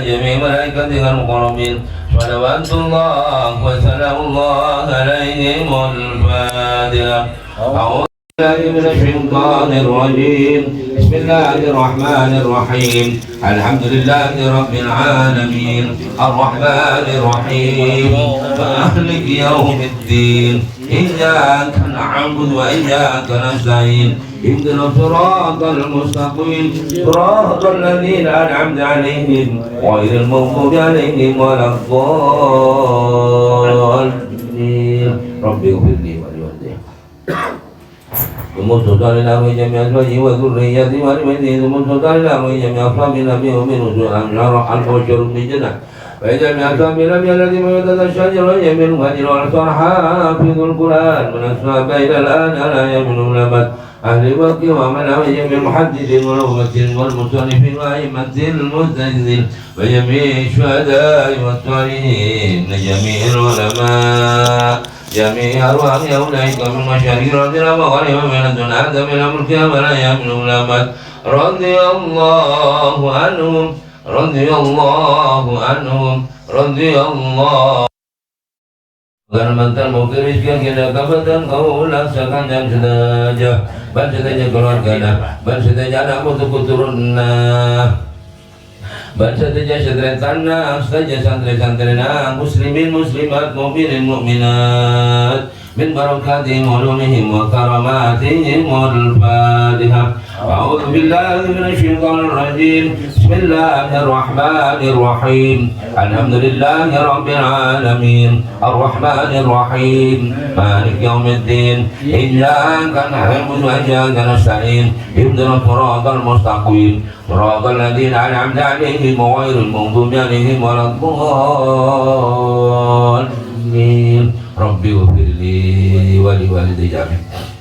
جميع ملائكته المقربين صلوات الله وسلام الله عليهم. الفاتحة. أعوذ بالله من الشيطان الرجيم. بسم الله الرحمن الرحيم. الحمد لله رب العالمين الرحمن الرحيم مالك يوم الدين إياك نعبد وإياك نستعين اهدنا الصراط المستقيم صراط الذين أنعمت عليهم غير المغضوب عليهم ولا الضالين. رب اغفر لي ولوالدي ثم صدر الله جميع أزواجه وذريته ولبيته ثم صدر الله جميع أصحابنا بهم من رسول أنشار البشر بجنة وجميع أصحابنا الذي ميتة الشجر وجميع المهاجر والأنصار حافظ القرآن من أصحاب إلى الآن لا يمنون أبد أهل الوقت ومن وجميع المحدثين والمفسرين والمصنفين وأئمة المستجدين وجميع الشهداء والصالحين جميع العلماء جميع أرواح أولئك من مشارق الأرض ومغاربها من الدنيا آدم إلى ملكها ولا يمنون أبد رضي الله عنهم رضي الله عنهم رضي الله. Karena mantan mau keriskan kita kabupaten kau laksanakan jam saja, ban saja keluarga, ban saja anak untuk keturunan, ban saja sederet tanah, saja santri-santrina, muslimin muslimat, mukminin mukminat, min barakatihim wa ulumihim wa karamatihim wal Fatihah. أعوذ بالله من الشيطان الرجيم. بسم الله الرحمن الرحيم. الحمد لله رب العالمين الرحمن الرحيم مالك يوم الدين إياك نعبد وإياك نستعين اهدنا الصراط المستقيم صراط الذين أنعمت عليهم غير المغضوب عليهم ولا الضالين. رب اغفر لي ولوالدي جميعا.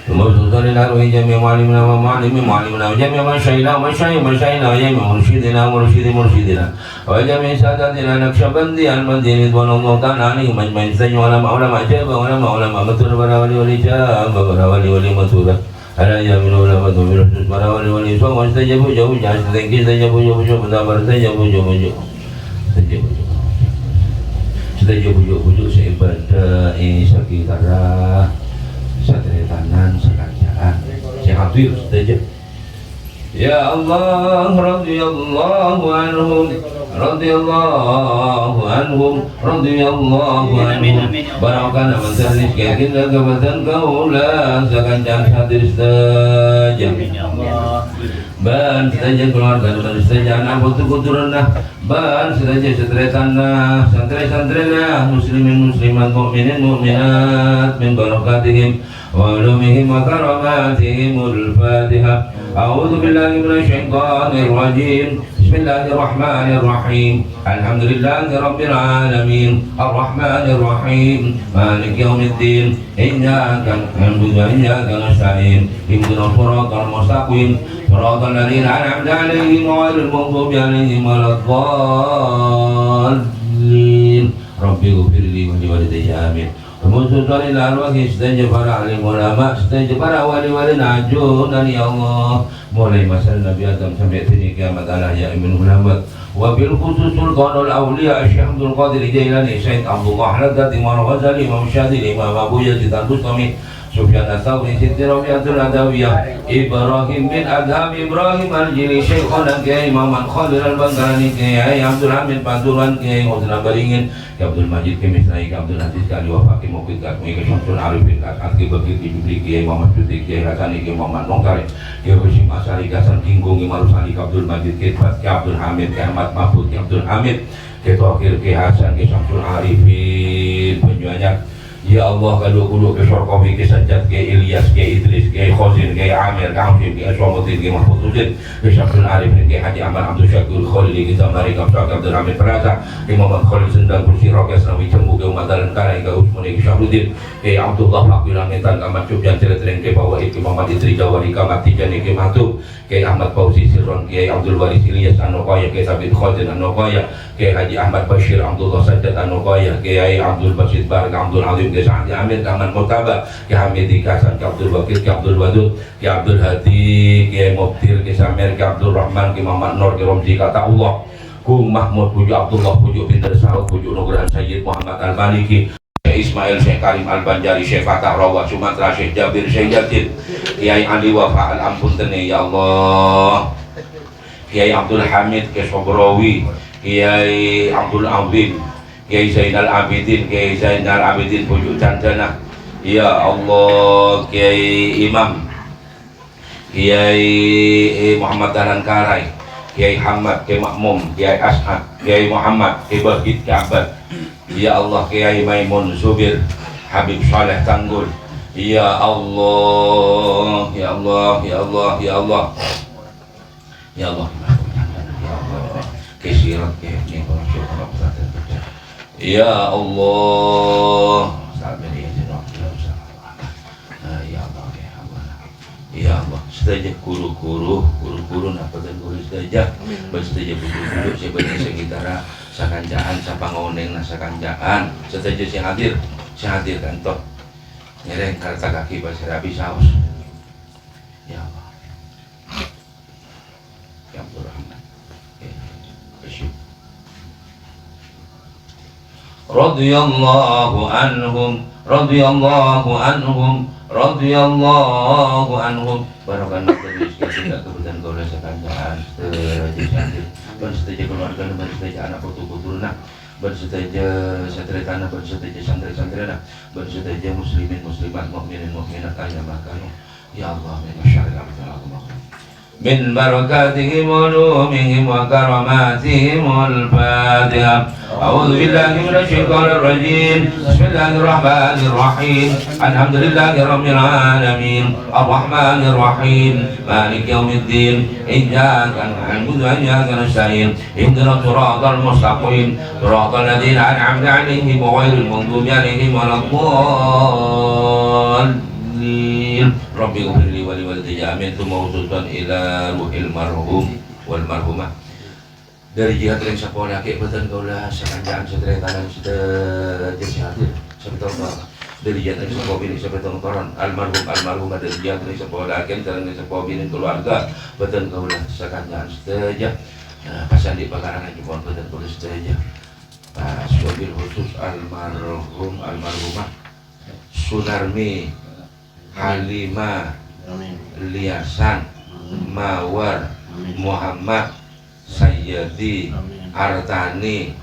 ومرسلنا وجميع معلمنا ومعلم معلمنا وجميع مشايخنا ومشايخ مشايخنا وجميع مرشدنا ومرشد مرشدنا وجميع ساداتنا نقشبندي المدين رضوان الله تعالى عليهم أجمعين. سيدنا علماء علماء جابا علماء متون برا ولي جابا برا ولي متونا على يمين علماء برا برا ولي سوى واستجابوا جابوا جاهز تنكي استجابوا جابوا جابوا دابر استجابوا جابوا جابوا استجابوا جابوا seibadah sekitarah satretanan sekarjaan sehadir saja. Ya Allah radhiyallahu anhum radhiyallahu anhum radhiyallahu anhum barakana masalis kita kebadan kaulah sekarjaan hadir saja. Ban saja keluarga ban saja anak putu puturana ban saja satretanan santri-santrina muslimin muslimat mukminin mukminat min barakatihim wa ulumihim wa karamatihimul Fatihah. A'udzu billahi minasy syaithanir rajim. Bismillahirrahmanirrahim. Alhamdulillahi rabbil alamin arrahmanir rahim maliki yaumiddin iyyaka na'budu wa iyyaka nasta'in ihdinas siratal mustaqim siratal ladzina an'amta 'alaihim ghairil maghdubi 'alaihim waladdallin. Rabbi ighfirli wa liwalidayya amin. Musuhkan arwah istajab para alim ulama, istajab para wali-wali najunan ya Allah. Mulai masa Nabi Adam sampai sini kiamat Allah ya imin ulama. Wabil khusus sultanul awliya Syekh Abdul Qadir Jailani, Syekh Abdullah Haddad, Imam Ghazali, Imam Syadili, Imam Abu Yazid Al-Bustami, Sufyan Ats-Tsauri, Siti Rabi'atul Adawiyah, Ibrahim bin Adham, Ibrahim Al-Jili, Syekhana Kiai Muhammad Khalil Al-Bangarani, Kiai Abdul Hamid Panturan, Kiai Husna Baringin, Kiai Abdul Majid Kemisrai, Kiai Abdul Aziz Kali Wafaki Mukid Kakmi, Kiai Syamsul Arifin Kakaki Bakir Jubli, Kiai Muhammad Suti, Kiai Hasani, Kiai Muhammad Nongkari, Kiai Husim Asari, Kasan Kinggung, Kiai Marusani, Kiai Abdul Majid, Kiai Abdul Hamid, Kiai Ahmad Mahfud, Kiai Abdul Hamid, Kiai Tokir, Kiai Hasan, Kiai Syamsul Arifin, Penjuanyak. Ya Allah kalau ke Sorkowi, ke Sajjad, ke Ilyas, ke Idris, ke Khozin, ke Amir, ke Hamzim, ke Aswamuddin, ke Mahfud Husin, ke Syamsul Arifin, ke Haji Ahmad Abdul Syakur Khalili, ke Zamari, ke Abdul Hamid Peraza, ke Muhammad Khalil Sendang, Kursi Rokas, Nabi Cembu, ke Umat Dalan Karai, ke Usmani, ke Syahruddin, ke Abdullah Fakir Langitan, ke Ahmad Cubjan Ciletreng, ke Bawahid, ke Muhammad Idri Jawari, ke Ahmad Tijani, ke Matub, ke Ahmad Fauzi Sirron, ke Abdul Waris Ilyas Anokoya, ke Sabit Khozin Anokoya, ke Haji Ahmad Bashir Abdullah Sajjad Anokoya, ke Abdul Basit Bar, ke Abdul Azim, ke Sa'adi Amir, ke Ahmad Murtaba, ke Hamidi Kasan, ke Abdul Wakil, ke Abdul Wadud, ke Abdul Hadi, ke Mubtir, ke Samir, ke Abdul Rahman, ke Muhammad Nur, ke Romzi Kata Allah. Kung Mahmud pujuk Abdullah pujuk bin Darsaud pujuk Nugrahan Sayyid Muhammad Al-Maliki Ismail Syekh Karim Al-Banjari Syekh Fatah Rawat Sumatera Syekh Jabir Syekh Jatin Kiai Ali Wafa Al-Ampuntene ya Allah Kiai Abdul Hamid Kesobrawi Kiai Abdul Azim Kiai Zainal Abidin Kiai Zainal Abidin pujuk Candana ya Allah Kiai Imam Kiai Muhammad Dahlan Karai Kiai Hamad, Kiai Makmum, Kiai Ashad, Kiai Muhammad, Kiai Bahid, Kiai Abad ya Allah Kiai Maimun Zubir Habib Saleh Tanggul ya Allah ya Allah ya Allah ya Allah ya Allah kesirat ya Allah ya Allah saja guru-guru napa dan guru saja saja duduk sebenarnya segitara sakanjaan sapangoneng sakanjaan saja si hadir kan toh nyereng karta kaki pasir habis saus ya Allah ya Abdul Rahman radhiyallahu anhum barakan tidak kebetulan kau rasa kanjaan bersetuju keluarga bersetuju anak putu-puturna bersetuju satretana bersetuju santri-santrina bersetuju muslimin muslimat mukminin mukminat ayyamah kanu ya Allah min syarril min barakatihim wa ulumihim wa karamatihim al-Fatihah. A'udzu billahi minasy syaithanir rajim. Bismillahirrahmanir rahim. Alhamdulillahi rabbil alamin. Arrahmanir rahim. Maliki yaumiddin. Iyyaka na'budu wa iyyaka nasta'in. Ihdinas siratal mustaqim. Siratal ladzina an'amta 'alaihim ghairil maghdubi 'alaihim waladdallin. Rabbi ghfirli wa li walidayya amin tsumma usutan ila ruhil marhum wal marhumah dari jihad yang sekolah ke batan kaulah sakanjaan satretanan hadir sabetulna dari jihad yang sekolah ini sabetulna koron almarhumah dari jihad yang sekolah ke dan sekolah ini keluarga batan kaulah sakanjaan saja pasan di pekarangan jepon batan kaulah saja pas wabil khusus almarhumah Sunarmi Halimah Liasan Mawar Muhammad Sayyidi Artani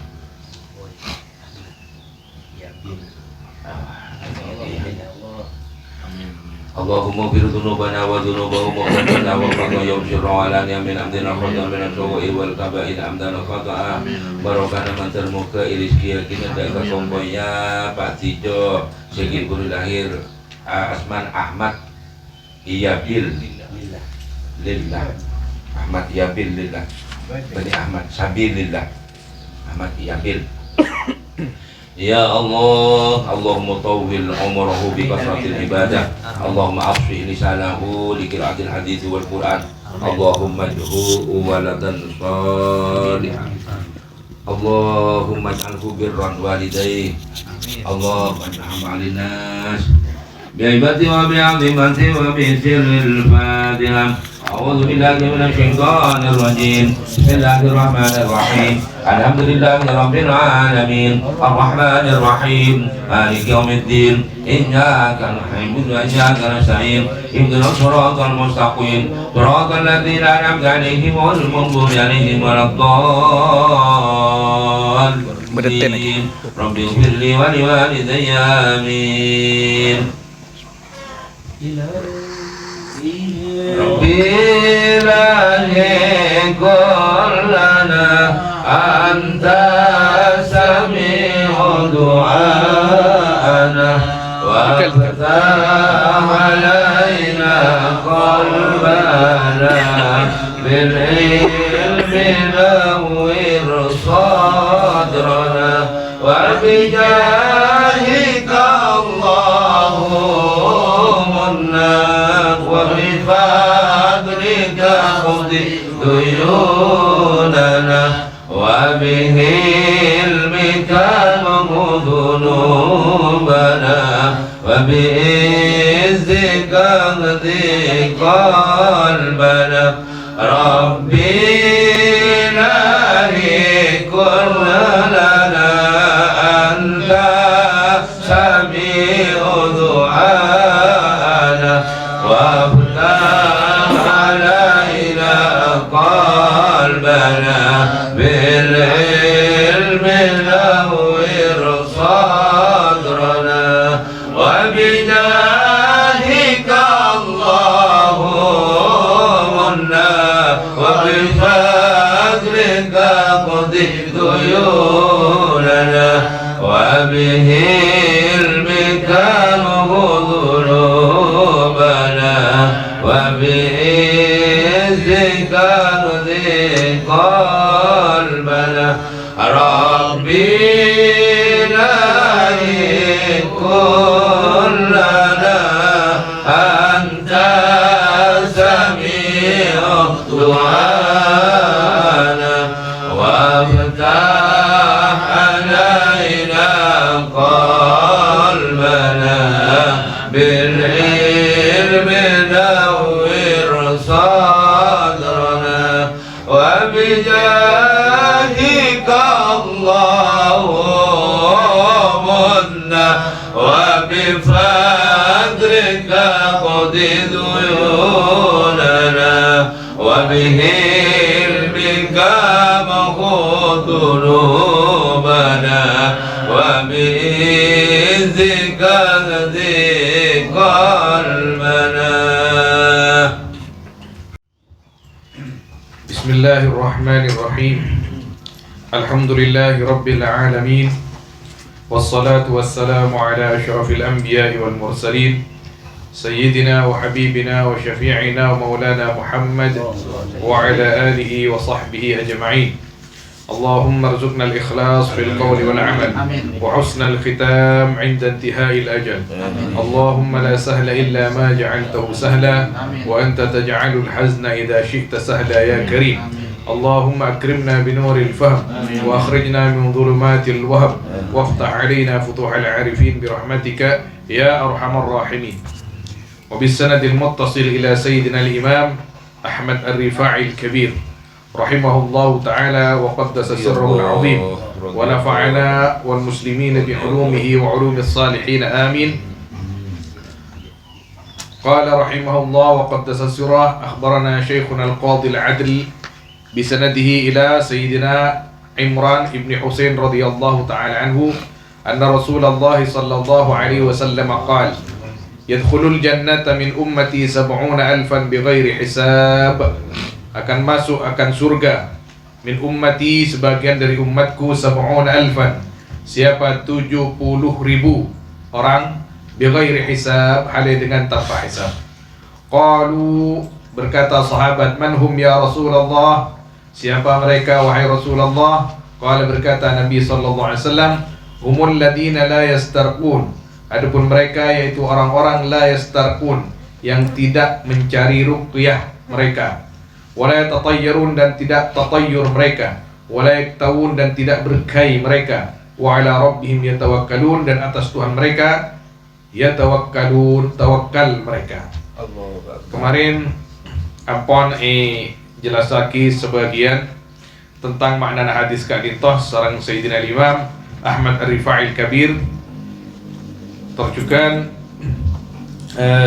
Allahumma fir dzunubana wa dzunubahum wa qaddana wa qadna yawshir alani min amdina qadna min al-sawa'i wal kaba'ir amdana qata'a barokana mantar muka rizki yakina da ka komponya Pak Tijo segin guru lahir Asman Ahmad Iyabil Lillah Ahmad Iyabil Lillah Bani Ahmad Sabilillah Ahmad Iyabil ya Allah Allahumma tawwil umrahu bi kasratil ibadah Allahumma afshi lisanahu li qira'atil hadits wal Qur'an Allahumma ij'alhu waladan shalihan Allahumma ij'alhu birran walidayhi Allahumma arham 'alinas bi'ibati wa bi'azimati wa bi'sirril Fatihah. A'udzu billahi minasy syaithanir rajim. Bismillahirrahmanirrahim. Alhamdulillahi rabbil alamin. Arrahmanir rahim. Maliki yaumiddin. Iyyaka na'budu wa iyyaka nasta'in. Ihdinas siratal mustaqim. Siratal ladzina an'amta 'alaihim ghairil maghdubi 'alaihim waladdallin. Rabbi ighfirli wa li walidayya amin. Rabbi ilahi kullana anta sami'u du'ana wa fatah alaina qalbana bil ilmi nawwir sadrana wa bijahika وبفضلك خذ ديوننا وبهلمك نمو ذنوبنا وبعزك اهدي قلبنا ربي إلهي وبإذنك نرضي قلبنا ربي لا يكن لنا أنت سميع دعانا وافتح علينا قلبنا بالعلم نور صدرنا وبجاهك اللهم وبفضلك قض ديوننا وبهلمك محو ذنوبنا وبإذنك اهدي قلبنا. بسم الله الرحمن الرحيم. الحمد لله رب العالمين والصلاة والسلام على أشرف الأنبياء والمرسلين سيدنا وحبيبنا وشفيعنا ومولانا محمد وعلى آله وصحبه أجمعين. اللهم ارزقنا الإخلاص في القول والعمل وحسن الختام عند انتهاء الأجل. اللهم لا سهل إلا ما جعلته سهلا وأنت تجعل الحزن إذا شئت سهلا يا كريم. اللهم أكرمنا بنور الفهم وأخرجنا من ظلمات الوهم وافتح علينا فتوح العارفين برحمتك يا أرحم الراحمين. وبالسند المتصل إلى سيدنا الإمام أحمد الرفاعي الكبير رحمه الله تعالى وقدس سره العظيم ونفعنا والمسلمين بعلومه وعلوم الصالحين آمين. قال رحمه الله وقدس سره أخبرنا شيخنا القاضي العدل بسنده إلى سيدنا عمران بن حسين رضي الله تعالى عنه أن رسول الله صلى الله عليه وسلم قال يدخل الجنة من أمتي 70,000 بغير حساب. Akan masuk akan surga min ummati sebagian dari umatku 70,000. Siapa? 70,000 orang bighairi hisab, halai dengan tanpa hisab. Qalu, berkata sahabat, manhum ya Rasulullah, siapa mereka wahai Rasulullah? Qala, berkata Nabi sallallahu alaihi wasallam, humul ladina la yastarqun. Adapun mereka yaitu orang-orang la yastarqun, yang tidak mencari ruqyah mereka. Wala yatatayyarun, dan tidak tatayyur mereka. Wala yaktawun, dan tidak berkai mereka. Wa ala rabbihim yatawakkalun, dan atas Tuhan mereka yatawakkalun, tawakal mereka. Kemarin ampun jelasaki sebagian tentang makna hadis kadintos sareng Sayyidina Imam Ahmad Ar-Rifa'il Kabir terjukan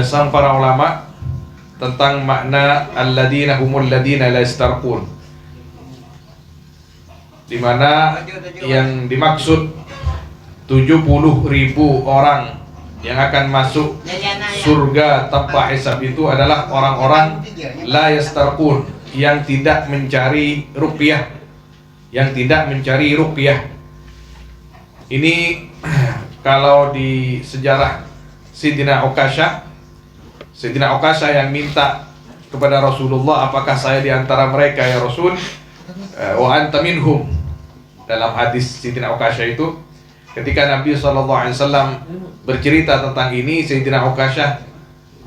sang para ulama tentang makna alladzina humul ladzina la yastarqun, di mana yang dimaksud 70,000 orang yang akan masuk surga tanpa hisab itu adalah orang-orang la yastarqun, yang tidak mencari ruqyah, yang tidak mencari ruqyah. Ini kalau di sejarah Sayyidina Uqasyah yang minta kepada Rasulullah, apakah saya di antara mereka ya Rasul? Wa anta minhum. Dalam hadis Sayyidina Uqasyah itu, ketika Nabi SAW bercerita tentang ini, Sayyidina Uqasyah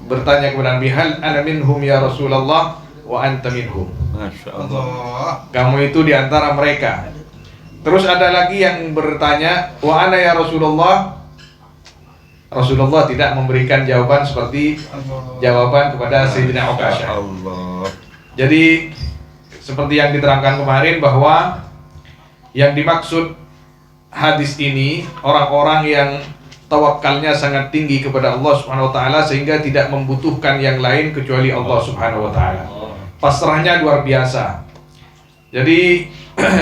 bertanya kepada Nabi, hal ana minhum ya Rasulullah wa anta minhum. Masya Allah, kamu itu di antara mereka. Terus ada lagi yang bertanya, wa ana ya Rasulullah. Rasulullah tidak memberikan jawaban seperti jawaban kepada Sayyidina Uqasyah. Jadi seperti yang diterangkan kemarin, bahwa yang dimaksud hadis ini orang-orang yang tawakalnya sangat tinggi kepada Allah Subhanahu wa taala sehingga tidak membutuhkan yang lain kecuali Allah Subhanahu wa taala. Pasrahnya luar biasa. Jadi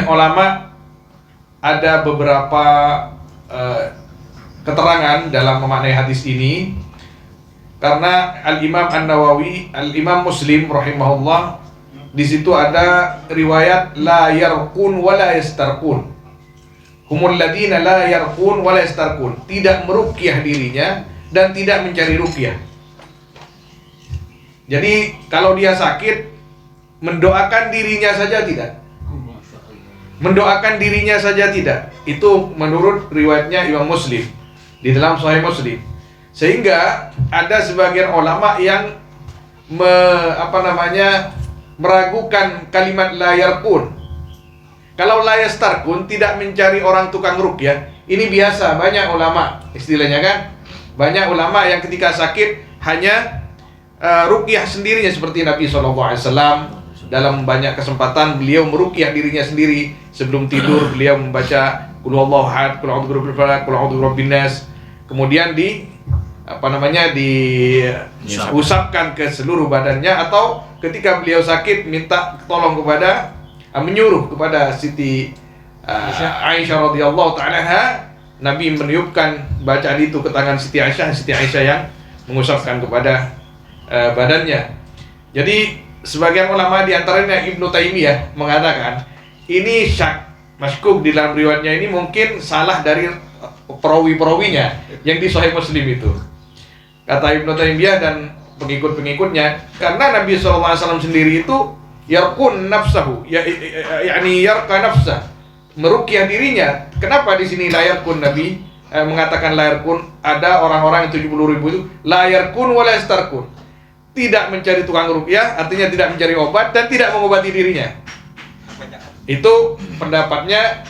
ulama ada beberapa keterangan dalam memaknai hadis ini, karena Al-Imam An-Nawawi, Al-Imam Muslim rahimahullah, di situ ada riwayat la yarqun wa la yastarqun. Humul ladina la yarqun wa la yastarqun, tidak meruqyah dirinya dan tidak mencari ruqyah. Jadi kalau dia sakit, mendoakan dirinya saja tidak. Mendoakan dirinya saja tidak. Itu menurut riwayatnya Imam Muslim di dalam Sahih Muslim. Sehingga ada sebagian ulama yang meragukan kalimat la yarqun. Kalau la yastarqun, tidak mencari orang tukang ruqyah. Ini biasa, banyak ulama istilahnya kan. Banyak ulama yang ketika sakit hanya ruqyah sendirinya, seperti Nabi SAW. Dalam banyak kesempatan beliau meruqyah dirinya sendiri. Sebelum tidur beliau membaca Qul huwallahu ahad, Qul a'udzu birabbil falaq, Qul a'udzu birabbin nas. Kemudian diusapkan ke seluruh badannya, atau ketika beliau sakit minta tolong kepada menyuruh kepada Siti Aisyah radhiyallahu taala anha, Nabi meniupkan bacaan itu ke tangan Siti Aisyah yang mengusapkan kepada badannya. Jadi sebagian ulama diantaranya Ibnu Taimiyah mengatakan ini maskuk di dalam riwayatnya ini mungkin salah dari perawi-perawinya yang di Sahih Muslim itu. Kata Ibnu Taimiyah dan pengikut-pengikutnya, karena Nabi SAW sendiri itu yarqun nafsahu, yakni yarqa nafsah, meruqyah dirinya. Kenapa di sini la yarqun? Nabi mengatakan la yarqun, ada orang-orang 70.000 itu la yarqun wa la yastarqun. Tidak mencari tukang ruqyah, artinya tidak mencari obat dan tidak mengobati dirinya. Itu pendapatnya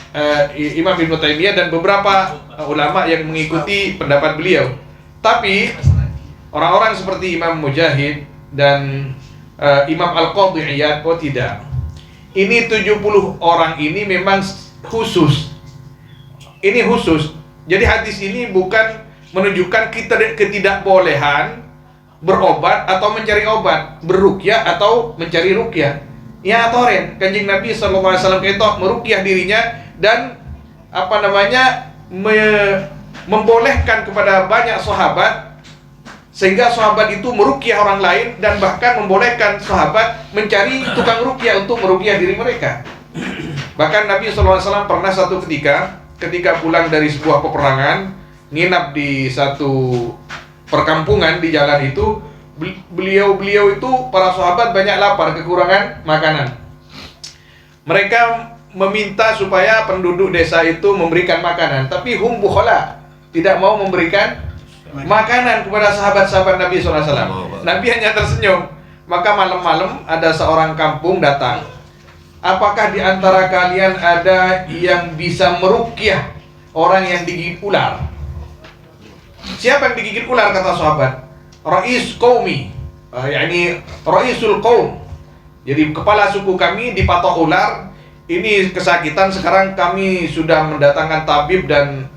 Imam Ibnu Taimiyah dan beberapa ulama yang mengikuti pendapat beliau. Tapi orang-orang seperti Imam Mujahid dan Imam Al-Qadhi Iyad, oh tidak. Ini 70 orang ini memang khusus. Ini khusus. Jadi hadis ini bukan menunjukkan ketidakbolehan berobat atau mencari obat, beruqyah atau mencari ruqyah. Ya toren, Kanjeng Nabi SAW itu meruqyah dirinya dan membolehkan kepada banyak sahabat, sehingga sahabat itu meruqyah orang lain dan bahkan membolehkan sahabat mencari tukang ruqyah untuk meruqyah diri mereka. Bahkan Nabi SAW pernah satu ketika pulang dari sebuah peperangan, nginap di satu perkampungan di jalan itu, beliau itu para sahabat banyak lapar, kekurangan makanan. Mereka meminta supaya penduduk desa itu memberikan makanan, tapi hum bukhala, tidak mau memberikan makanan kepada sahabat-sahabat Nabi SAW. Nabi hanya tersenyum. Maka malam-malam ada seorang kampung datang. Apakah di antara kalian ada yang bisa meruqyah orang yang digigit ular? Siapa yang digigit ular? Kata sahabat, Rais qaumi, yakni Raisul qaum. Jadi kepala suku kami dipatok ular, ini kesakitan, sekarang kami sudah mendatangkan tabib dan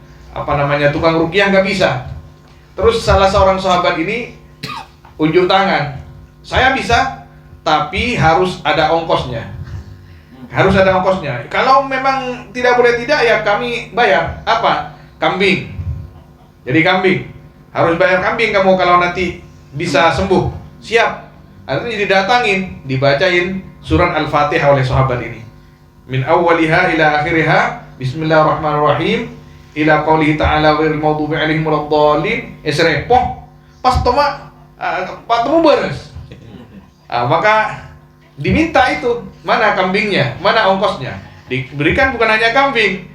tukang ruqyah, nggak bisa. Terus salah seorang sahabat ini unjuk tangan, saya bisa, tapi harus ada ongkosnya. Harus ada ongkosnya. Kalau memang tidak boleh tidak, ya kami bayar. Apa? Kambing. Jadi kambing, harus bayar kambing kamu kalau nanti bisa sembuh. Siap. Artinya didatangin, dibacain surat Al-Fatihah oleh sahabat ini. Min awwaliha ila akhiriha, bismillahirrahmanirrahim, ila qaulihi ta'ala ghairil maghdubi 'alaihim waladdallin. Esrepoh, pas patemu beres. Maka diminta itu, mana kambingnya, mana ongkosnya. Diberikan bukan hanya kambing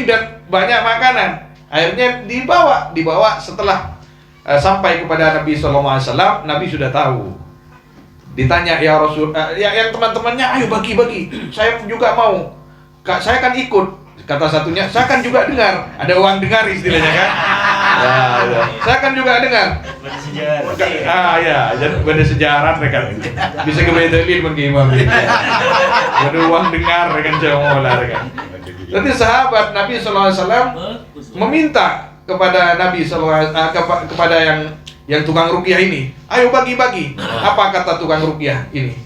dan banyak makanan. Akhirnya dibawa setelah sampai kepada Nabi SAW. Nabi sudah tahu. Ditanya, ya Rasul, yang teman-temannya, ayo bagi-bagi, saya juga mau, saya kan ikut. Kata satunya, saya kan juga dengar. Ada uang dengar istilahnya kan. Ya. Saya kan juga dengar. Benda sejarah mereka bisa ke Baitul Imam. Ada uang dengar kan jangan kan. Jadi sahabat Nabi SAW meminta kepada Nabi SAW, kepada yang tukang ruqyah ini, ayo bagi-bagi. Apa kata tukang ruqyah ini?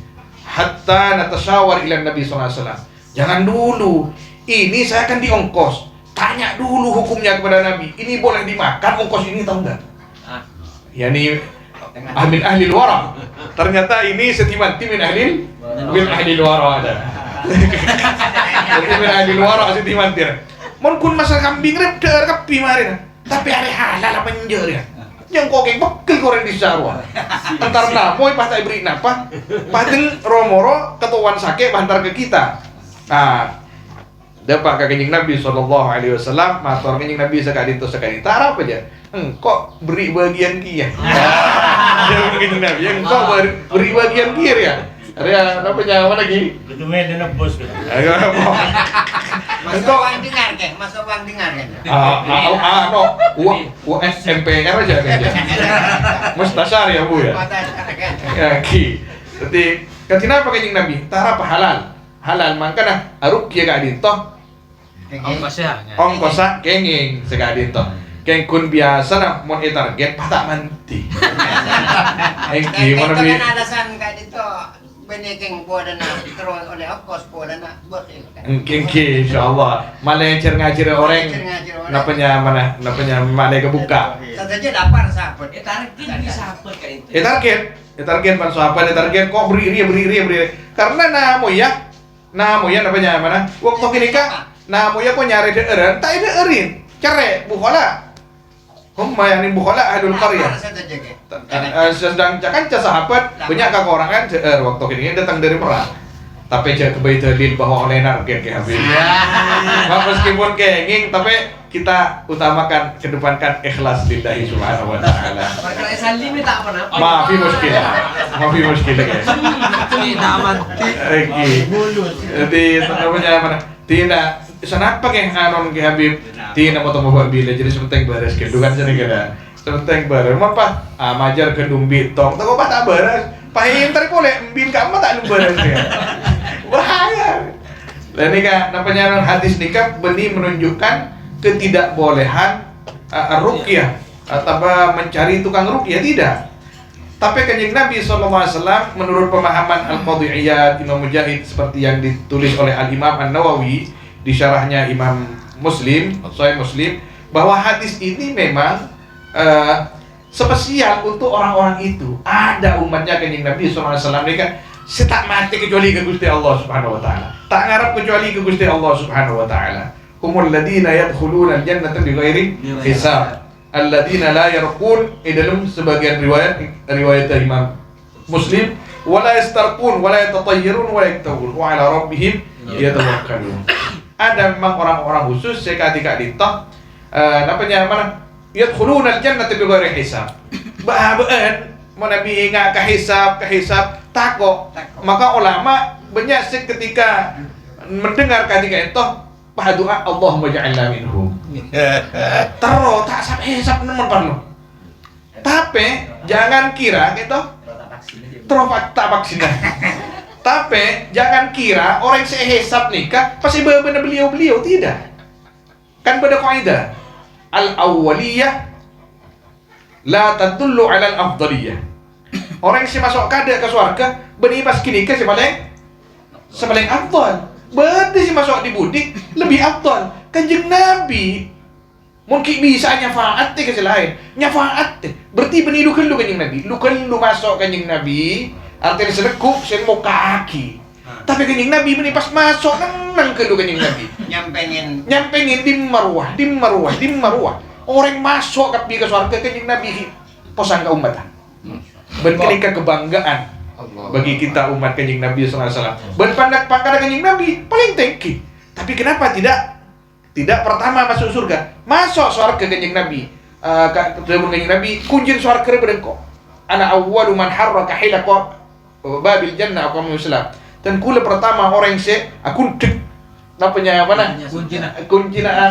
Hatta natasyawar ila Nabi SAW. Jangan dulu, ini saya akan diongkos. Tanya dulu hukumnya kepada Nabi. Ini boleh dimakan ongkos ini atau enggak? Yani min ahlil wara. Ternyata ini setimanti min ahlil wara ada. Jadi min ahlil wara setimanti. Mon kun masak kambing rep der kepi marin. Tapi hari halal apa njeur ya. yang kok bekel koreng di sarwa. Antar namoy pas tak beri napa, padahal romoro ketuan sake bantar ke kita. Nah, dapat ke kanjeng Nabi sallallahu alaihi wasallam, matur kanjeng Nabi sekali tarap aja. Kok beri bagian kia? Dia kanjeng Nabi, kok beri bagian kia ya? Ada apa nyawa lagi? Itu main dan bos kan. Masuk uang dengar kan? Masuk uang dengar kan? No, uang MPR aja kan? Mustasar ya bu ya? Ya ki. Jadi, kenapa kanjeng Nabi? Tara apa halal? Halal mangkana aruk kia gak dintoh. Ongkosa kenging segak dintoh. Keng kun biasa na mon target patak manti. Engki mana bi? Kan alasan kak dito. Benekeng po na terus oleh ongkos po na bos itu kan. Engki insyaallah. Malencer ngajir orang. Napanya mana kebuka. Saja lapar sapet. Target pan sahabat target kok beri. Karena namu ya napanya mana? Waktu kini kak namu ya kok nyari deeran, tak deerin. Cere bukola. Humma yang bukola adul qarya. Sedang kan sahabat banyak kekurangan waktu ini datang dari perang. Tapi jangan kebaik bahwa oleh narget ke habis. Meskipun kenging tapi kita utamakan kedepankan ikhlas lillahi subhanahu wa ta'ala. Maafi muskilah guys. Jadi namanya mana? Tidak sanapa keng anon ke Habib. Tidak mau temu bila jadi sepenting beres kedukan sana kena. Sepenting beres. Apa? Majar kedung bitong. Tako pa tak beres. Pahin tari boleh mbin kamu tak lu beres ya. Bahaya. Dan nikah namanya hadis nikah benih menunjukkan ketidakbolehan ruqyah atau mencari tukang ruqyah tidak. Tapi kanjeng Nabi SAW menurut pemahaman Al-Qadhi Iyad, Imam Mujahid seperti yang ditulis oleh Al-Imam An-Nawawi di syarahnya Imam Muslim, Sahih Muslim, bahwa hadis ini memang spesial untuk orang-orang itu. Ada umatnya kanjeng Nabi SAW mereka setak mati kecuali ke Gusti Allah Subhanahu wa taala. Tak ngarap kecuali ke Gusti Allah Subhanahu wa taala. Humul ladina yadkhuluna al-jannata bighairi hisab. Alladzina la yarqun dalam sebagian riwayat Imam Muslim wala yastarqun wala yatatayyarun wala yaktawun wa ala rabbihim yatawakkalun. Ada memang orang-orang khusus ketika ditah namanya mana? Yadkhuluna al-jannata bighairi hisab. Bahan Nabi ingat kehisab takok. Maka ulama banyak ketika mendengar ketika itu doa Allahumma ja'alna minhum. Terus tak hisab nemen perlu. Tapi jangan kira gitu. Terus tak vaksinasi. Tapi jangan kira orang sehisab nikah pasti benar beliau tidak. Kan pada kaidah al-awwaliyah la tadullu 'ala al-afdaliyah. Orang yang masuk kada ke surga, benih pas kini ke sepaling afdal. Berarti si masuk di budik lebih afdal. Kanjeng Nabi mungkin bisa nyafaat ke selain nyafaat. Berarti benih lu kanjeng Nabi. Lu masuk kanjeng Nabi, artinya sedekuk sen mau kaki. Tapi kanjeng Nabi benih pas masuk nang ke lu kanjeng Nabi. Nyampengin di marwah. Orang masuk ke surga kanjeng Nabi posang ke umat. Berkenika kebanggaan bagi kita umat kanjeng Nabi SAW. Berpandang kanjeng Nabi paling tinggi. Tapi kenapa tidak pertama masuk surga? Masuk surga kanjeng Nabi. Kanjeng Nabi kunjin surga berengko. Ana awwalu man harraka hilaqa babil jannah aqamu Islam. Dan kula pertama orang aku dek napanya mana? Kuncina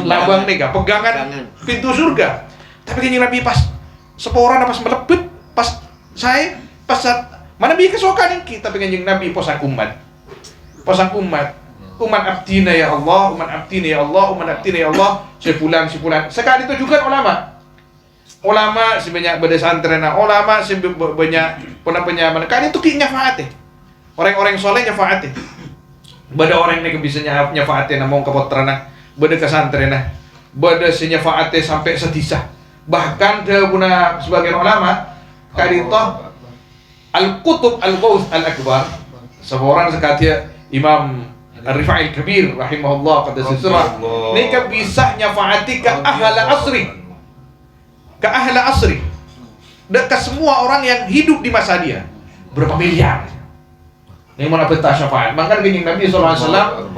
labang nika pegangan pintu surga. Tapi kanjeng Nabi pas seporan pas melebet pas mana bi kesokan kita pengen Nabi posang umat abdina ya Allah umat abdina ya Allah sepulang sekali itu juga ulama sebanyak berdesantren ulama sebanyak penyaman kan itu ki nyafaat orang-orang soleh nyafaat bada orang yang bisa nyafaat namong kapotran bada kesantren bada senyafaat sampai setisah. Bahkan dia guna sebagian ulama kadito al-kutub al-ghaus al-akbar seorang sekali Imam Ar-Rifa'il Kabir rahimahullah qadasa sirah nika bisa nyafaati ka ahla asri ke ahla asri, ke semua orang yang hidup di masa dia, berapa miliar. Ini mana peta syafaat. Maka Kanjeng Nabi SAW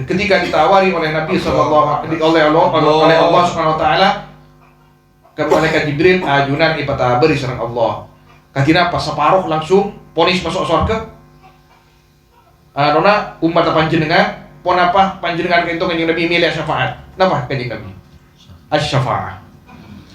ketika ditawari oleh Nabi SAW oleh Allah Subhanahu Wa Taala ke malaikat Jibril, ajunan ipata beri sareng Allah. Katina pas separuh langsung ponis masuk surga. Nona umat panjenengan, pon apa panjenengan kento Kanjeng Nabi milih syafaat. Napa Kanjeng Nabi? Asy-syafaat.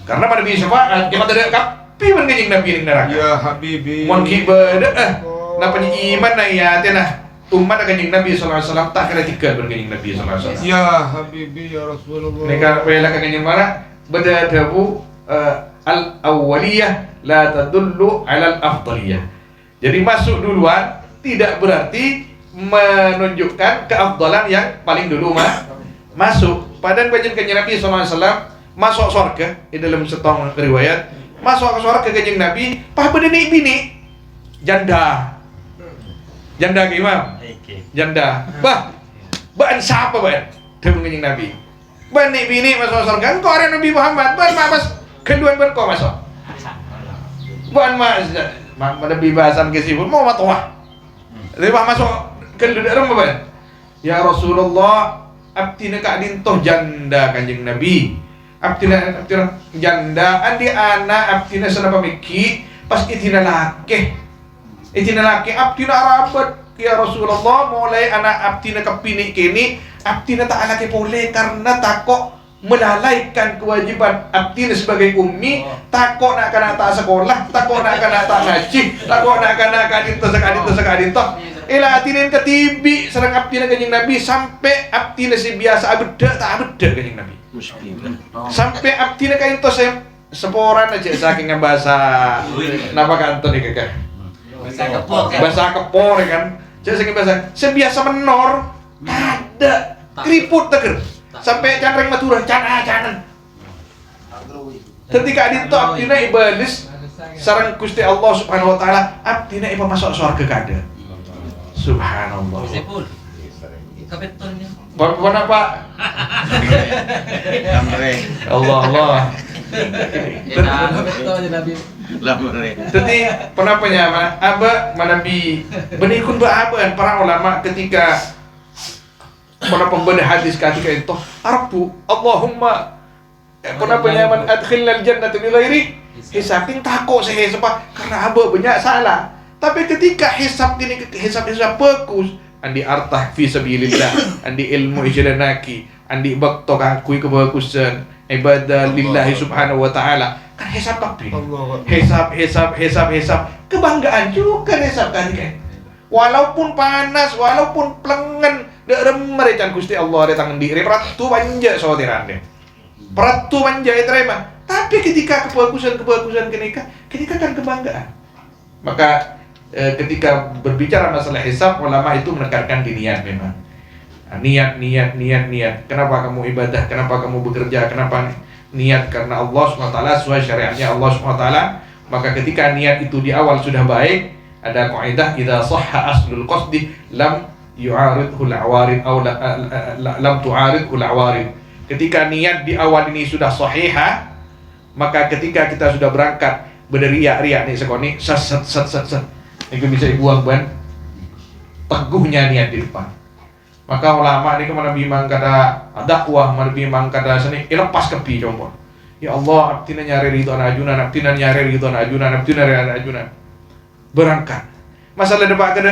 Karena pada bi syafaat kita ada kapi men Kanjeng Nabi ning neraka. Ya Habibi. Mon kibadah napa ni iman na ya tenah umat Kanjeng Nabi sallallahu alaihi wasallam tak kena tiga ben Kanjeng Nabi sallallahu alaihi wasallam. Ya Habibi ya Rasulullah. Mereka wela Kanjeng mana beda dabu al-awwaliyah la tadullu 'ala al-afdaliyah. Jadi masuk duluan tidak berarti menunjukkan keafdalan yang paling dulu masuk. Padahal Kanjeng Nabi sallallahu alaihi wasallam masuk surga di dalam setong riwayat, masuk ke surga Kanjeng Nabi pah bedeni bini janda. Janda ke Imam? Janda. Bah siapa bah? Dengan Kanjeng Nabi. Bah ni bini masuk surga. Engkau orang Nabi Muhammad. Bah mas keduan berko masuk. Bah mas Nabi bahasan ke sibuk mau matuah. Lebah masuk keduan rumah bah. Ya Rasulullah, abtina ka dintoh janda Kanjeng Nabi. Abtina janda andi anak abtina sana pamiki pas itina laki. Itina laki abdina rabat ya Rasulullah, mulai anak abdina kepini kini abdina tak laki boleh karena takut melalaikan kewajiban abdina sebagai ummi, takut nak kena tak sekolah, takut nak kena tak ngaji, takut nak kena kadinto sekadinto ila atinin ketibi serang abdina Kanjeng Nabi sampai abdina si biasa abeda tak abeda Kanjeng Nabi sampai abdina kadinto seporan aja saking bahasa napa kanton nih kakak bahasa kepor kan. Jadi bahasa sebiasa menor ada keriput teger sampai canreng maturah canan. Ketika dinto abdina iblis sareng Gusti Allah Subhanahu Wa Taala abdina iba masuk surga kada. Subhanallah. Bon apa? Allah. Jadi penapanya aba manabi benikun ba aba para ulama ketika para pembedah hadis ketika itu arbu Allahumma penapanya man adkhilna aljannata bi ghairi hisabin takut saya sebab karena aba banyak salah. Tapi ketika hisab ini hisab bagus andi artah fi sabilillah andi ilmu ijalanaki andi bakto kakui kebagusan ibadah lillahi subhanahu wa ta'ala kan hisab kabeh. Hisab kebanggaan juga hisab kan. Walaupun panas, walaupun plengen dek remer can Gusti Allah datang di ratu panja saudara-saudara. Peratu panja terima. Tapi ketika kebagusan kenika kan kebanggaan. Maka ketika berbicara masalah hisab, ulama itu menekankan di niat memang. Niat. Kenapa kamu ibadah? Kenapa kamu bekerja? Kenapa niat? Karena Allah SWT sesuai syariatnya Allah SWT. Maka ketika niat itu di awal sudah baik, ada kaidah idza sahha aslul qasdi lam yu'aridhu al-awarid atau lam tu'aridhu al-awarid. Ketika niat di awal ini sudah sahihah, maka ketika kita sudah berangkat berriak-riak nih sekoni set itu bisa dibuang ban teguhnya niat di depan. Maka ulama ini kemana bimang kada dakwah, mana bimang kada seni lepas kepi coba. Ya Allah, abdina nyari ridho ajunan, abdina nyari ridho ajunan, abdina nyari ajunan. Berangkat. Masalah depan ke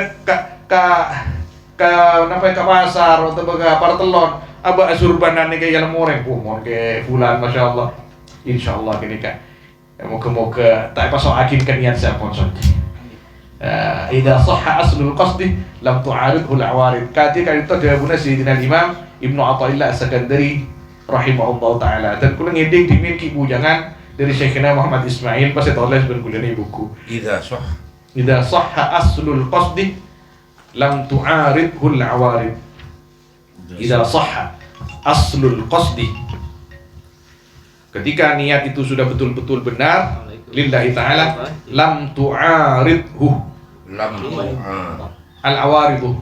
napa ke pasar atau ke partelon, aba asurbanan kayak yang moreng, mon ke bulan masyaallah. Insyaallah kini kan. Moga-moga tak pasal akin kan niat saya sponsor. Idza sahha aslul qasdi lam tu'aridhu al-awarid. Ketika itu jawabuna Sayyidina Imam Ibnu Athaillah As-Sakandari rahimahullah taala. Dan kula ngeding dimiliki bujangan dari Syekhina Muhammad Ismail pas tulis ben kula buku. Idza sahha aslul qasdi lam tu'aridhu al-awarid. Idza sahha aslul qasdi. Ketika niat itu sudah betul-betul benar lillahi ta'ala lam tu'aridhu al-awaridhu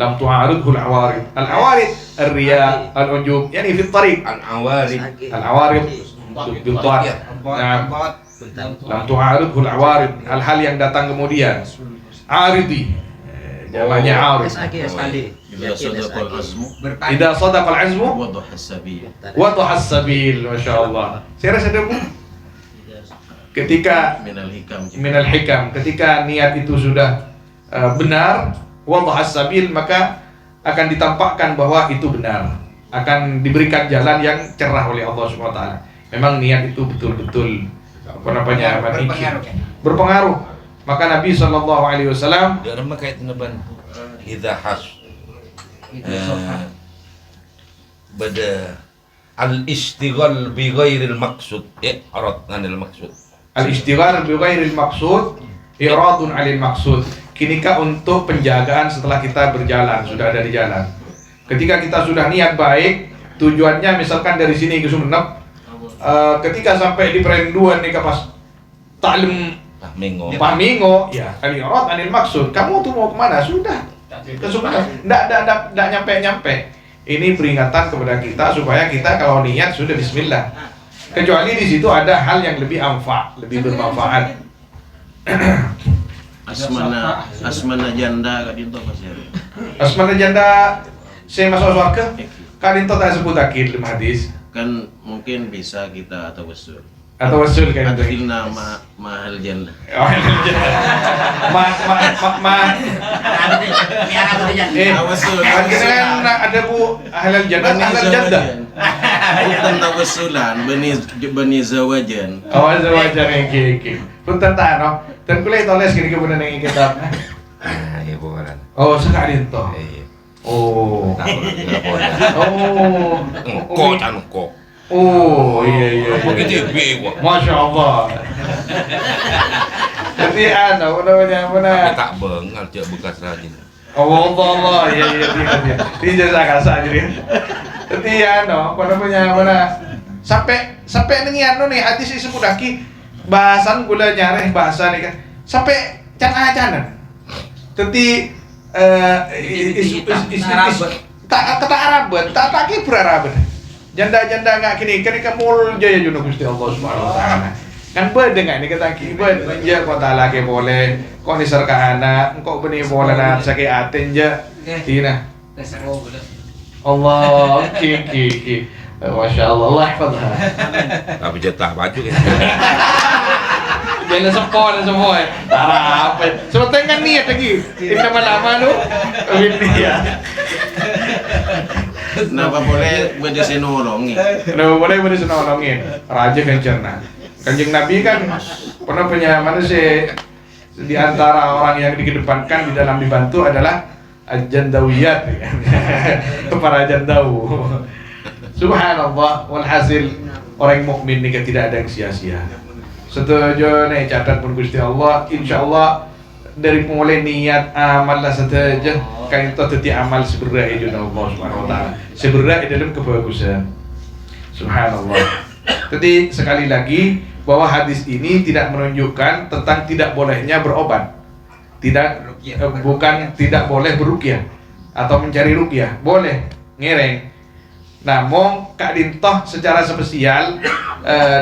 lam tu'aridhu al-awarid al-awarid ar-riya al-ujub yani fi at-tariq al-awarid Biltat. Nah, lam tu'aridhul awarid, hal-hal yang datang kemudian. Aridi, jamannya arid. Idza sadaqal azmu wadahas sabil. Masya Allah. Saya rasa ada Bu. Ketika minal hikam, ketika niat itu sudah benar, wadahas sabil, maka akan ditampakkan bahwa itu benar, akan diberikan jalan yang cerah oleh Allah Subhanahu wa taala. Memang niat itu betul-betul berpengaruh. Maka Nabi sallallahu alaihi wasallam dia nama kait naban idza has bada al-istighal bi ghairil maqsud i'rad anil maqsud. Al-istighal bi ghairil maqsud iradun 'anil maqsud. Kinikah untuk penjagaan setelah kita berjalan, sudah ada di jalan. Ketika kita sudah niat baik, tujuannya misalkan dari sini ke Sumenep, ketika sampai di perenduan nih pas taklim Pahmingo, ya al-irad 'anil maqsud. Kamu tuh mau kemana? Sudah ke Sumenep, enggak nyampe. Ini peringatan kepada kita supaya kita kalau niat sudah bismillah. Kecuali di situ ada hal yang lebih lebih bermanfaat. Asmana janda kadinto Mas. Asmana janda saya masuk surga. Kadinto tak sebut akid dalam hadis. Kan mungkin bisa kita tawassul. Atau wasul kan itu. Adkhilna mahal jannah. Oh, kita kan ada Bu halal jannah, halal jannah. Bukan tawassulan, bani zawajan. Oh, zawajan iki. Punten ta no. Dan kuliah tulis gini kemudian yang kitab. Ya bukan. Oh, sekali itu. Oh. Kok. Oh, iya. Begitu biwa. Masya Allah. Jadi mana? Tak bengal cek bekas rajin. Oh Allah, iya. Ini jasa kasa jadi. Jadi mana? Sampai nih hadis disebut lagi bahasan gula nyareh bahasa nih kan. Sampai can-canan. Jadi kata Arab, tak berarab. Janda-janda nggak kini kemul jaya juno Gusti Allah Subhanahu wa taala. Kan beda nggak ini kata ki beda ya kok tak lagi boleh kok ni serka anak kok beni boleh nak sakit aten je. Tina. Allah ki. Masya Allah, Allah hafadha. Tapi cetak baju kan. Jangan semua. Apa? Sebetulnya kan niat lagi. Ini lama-lama lu. Ini. Kenapa boleh berdesenolongi? Kenapa boleh berdesenolongi? Raja kan cerna. Kanjeng Nabi kan pernah punya mana sih di antara orang yang dikedepankan di dalam dibantu adalah Jandawiyat. Para jandau. Subhanallah, walhasil orang mukmin ini tidak ada yang sia-sia. Setuju nih catat pun Gusti Allah, insyaallah dari mulai niat amal lah saja kan itu tadi amal seberat itu Allah Subhanahu wa taala. Seberat dalam kebagusan. Subhanallah. Jadi sekali lagi bahwa hadis ini tidak menunjukkan tentang tidak bolehnya berobat. Bukan tidak boleh beruqyah atau mencari ruqyah. Boleh ngereng. Namun Kak Dintoh secara spesial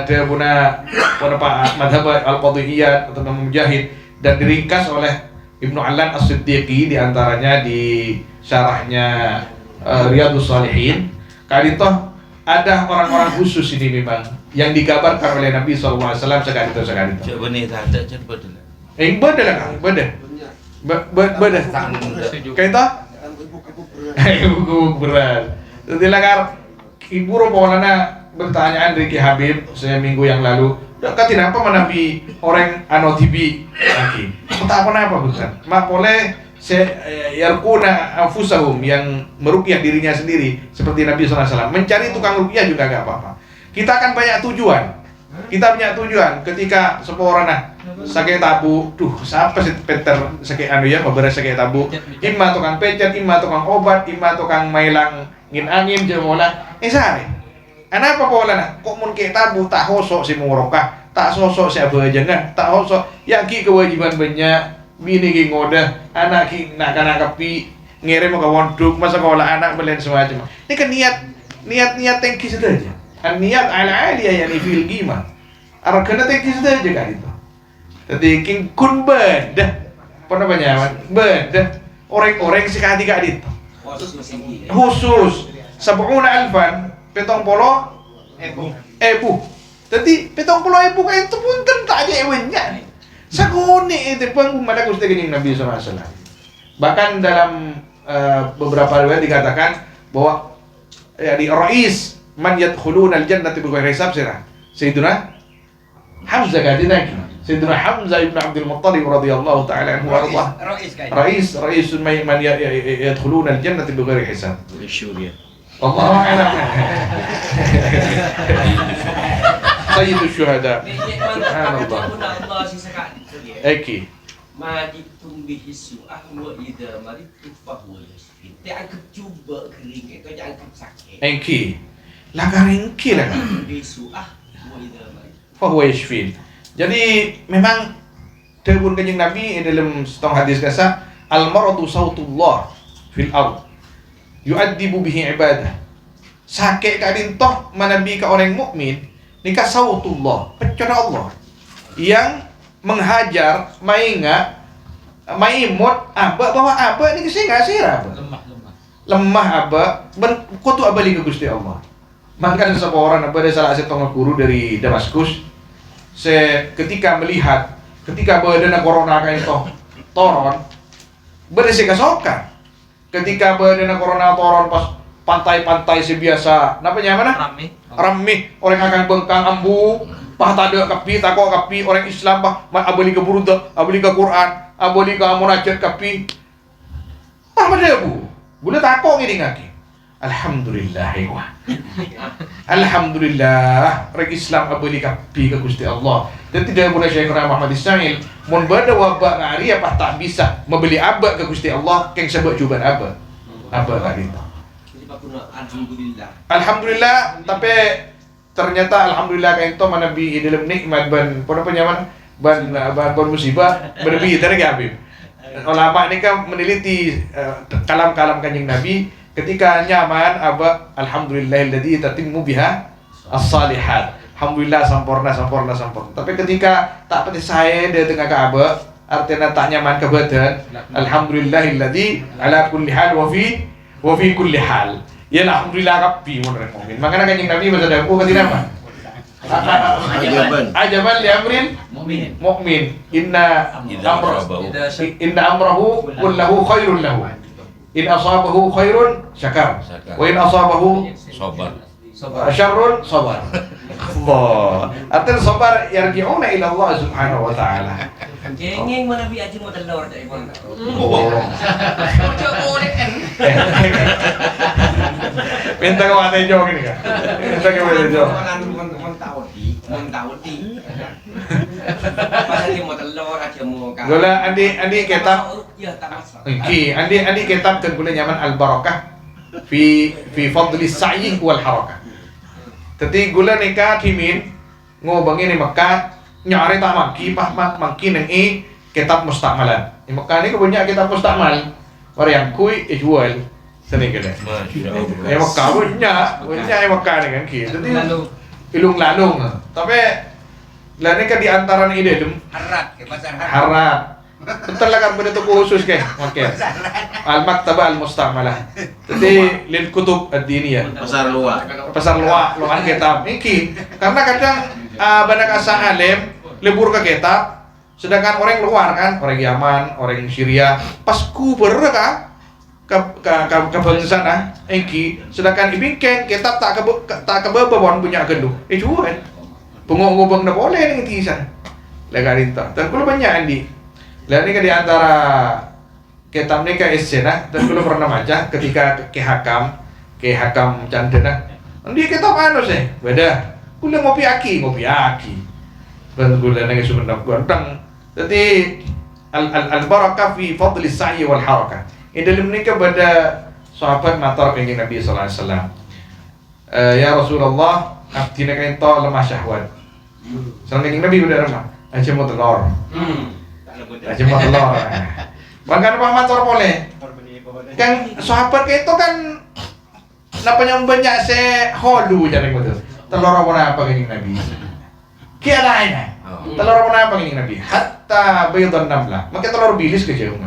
dia punya Pak madhab al-qadhiyat atau Mujahid dan diringkas oleh Ibnu Allan As-Siddiqi diantaranya di syarahnya Riyadhus Shalihin. Kak Dintoh ada orang-orang khusus ini memang yang digambarkan oleh Nabi SAW sekali itu. Coba nih tak coba dulu. Beda lah Kang, beda. Kayak itu? Ibu berat. Jadi lakar ibu rombongannya bertanyaan dari Ki Habib saya minggu yang lalu. Kenapa menabi orang TV lagi? Apa bukan? Mak boleh yarkuna anfusahum yang meruqyah dirinya sendiri seperti Nabi SAW. Mencari tukang ruqyah juga enggak apa-apa. Kita akan banyak tujuan. Kita punya tujuan ketika seorang sakit tabu, siapa sih Peter sakit beberes sakit tabu. Imma tukang pecet, imma tukang obat, imma tukang mailang angin jemola. Sare. Kenapa pola nak? Kok mun ke tabu tak hosok si murokah, tak sosok si abajangan, tak hosok yang ki kewajiban banyak, bini ki ngodah, anak ki nak kapi ngirim ke wonduk, masa sekolah anak belen semacam. Ini kan niat tengki saja. an-niyat al-aliyah yani fil qimah. Arkana tekis saja kan itu. Jadi king kun bedah. Apa namanya? Bedah. Orang-orang sekali gak itu. Khusus 70,000 petong polo ebu. Jadi petong polo ebu kan itu pun tak aja ewennya. Sakuni itu pun mana Gusti Kanjeng Nabi SAW. Bahkan dalam beberapa riwayat dikatakan bahwa di rais man yadkhuluna al-jannata bighairi hisab Sayyidina Hamzah kadina Sayyidina Hamzah ibn Abdul Muttalib radhiyallahu ta'ala anhu warḍah. Rais man yadkhuluna al-jannata bighairi hisab. Syurga. Wallahu a'lam. Sayyidus syuhada. Subhanallah. Eki. Majitum bihi su'ah wa idza maritu fa huwa yashfin. Jangan coba kering itu jangan sakit. Eki. Lagaringki lah. Bihi su'ah wa idza maritu fa huwa yashfin. Jadi memang dawuh Kanjeng Nabi dalam setengah hadis kasa al-maradu sautullah fil ard yu'addibu bihi ibadah. Sakit kadin toh manabi ka orang mukmin nikah sautullah, pencana Allah yang menghajar mainga maimut aba bahwa aba ini singa sira lemah aba kutu aba li Gusti Allah. Maka seseorang aba ada salah satu guru dari Damaskus ketika melihat ketika badana corona kain toh toron berisi kesokan ketika badana corona toron pas pantai-pantai sebiasa namanya mana rame orang akan bengkang ambu pah tada kapi tako kapi orang Islam pah abali ke buruda abali ke Quran abali ke munajat kapi pah pada bu boleh tako ngiri ngaki alhamdulillah wah alhamdulillah orang Islam abali kapi ke Gusti Allah dan tidak boleh Syekhna Muhammad Ismail mun bada wabak ngari apa tak bisa membeli abak ke Gusti Allah keng sebab cubaan abak kali itu. Alhamdulillah, tapi ternyata alhamdulillah kain to manabi dalam nikmat ban pada penyaman ban musibah berlebih dari Habib. Ulama ini kan meneliti kalam-kalam Kanjeng Nabi ketika nyaman aba alhamdulillahilladzi tatimmu biha as-salihat. Alhamdulillah sempurna. Tapi ketika tak pati saya dia tengah aba artinya tak nyaman ke badan alhamdulillahilladzi ala kulli hal wa fi kulli hal. Ya alhamdulillah rabbi mun mukmin. Makanya Kanjeng Nabi bahasa daku kata apa? Ajaban li amrin mukmin. Inna amrahu kullahu khairun lahu. In asabahu khairun syakar. Wa in asabahu syarrun sabar. Allah. Artinya sabar yarji'una ila Allah subhanahu wa ta'ala. Jengeng mana bi aji modal lor dari mana? Minta ke mana jauh gini kan? Minta ke mana jauh? Mentawati. Pasal dia modal lor aja mau kan. Gula andi kitab. Ya tak masalah. Andi kitab kan gula nyaman al-barakah fi fadli sa'i wal harakah. Tadi gula nikah timin ngobangin di Mekah nyari tak maki nang kitab mustakmalan. Di Mekah ni punya kitab mustakmal. Varian kui jual seni kena. Mekah punya Mekah ni kan ki. Jadi ilung lalung. Tapi lah ni kan di antara ni dalam Harat ke pasar harat. Betul lah kan benda tu khusus ke? Okey. Al-Maktabah Al-Mustakmalah. Jadi lil kutub ad-diniyah. Pasar luar. Luar kitab. Iki karena kadang banyak asa alim lebur ke kitab sedangkan orang luar kan orang Yaman orang Syria pas kuber ke bangsa nah engki sedangkan ibingken kitab tak kebebon punya gendung jual pengobong na boleh ning tisan lagarin ta dan kulo banyak andi lah ni di antara kitab ni ke esena dan kulo pernah baca ketika ke hakam candena andi kitab anu sih beda kulo ngopi aki dan gula nang sumenap gontang. Jadi al-barakah fi fadli sa'i wal harakah. Ini dalam nikah pada sahabat matar Kanjeng Nabi sallallahu alaihi wasallam. Ya Rasulullah, abdina kain to lemah syahwat. Sang Kanjeng Nabi udah lemah. Aja mau telur. Maka apa matar boleh? Kan sahabat kayak itu kan namanya banyak se holu jadi betul. telur apa kanjeng Nabi. Kia lainnya. Telur apa kanjeng Nabi? Hatta baydun namlah. Maka telur bilis ke jauh.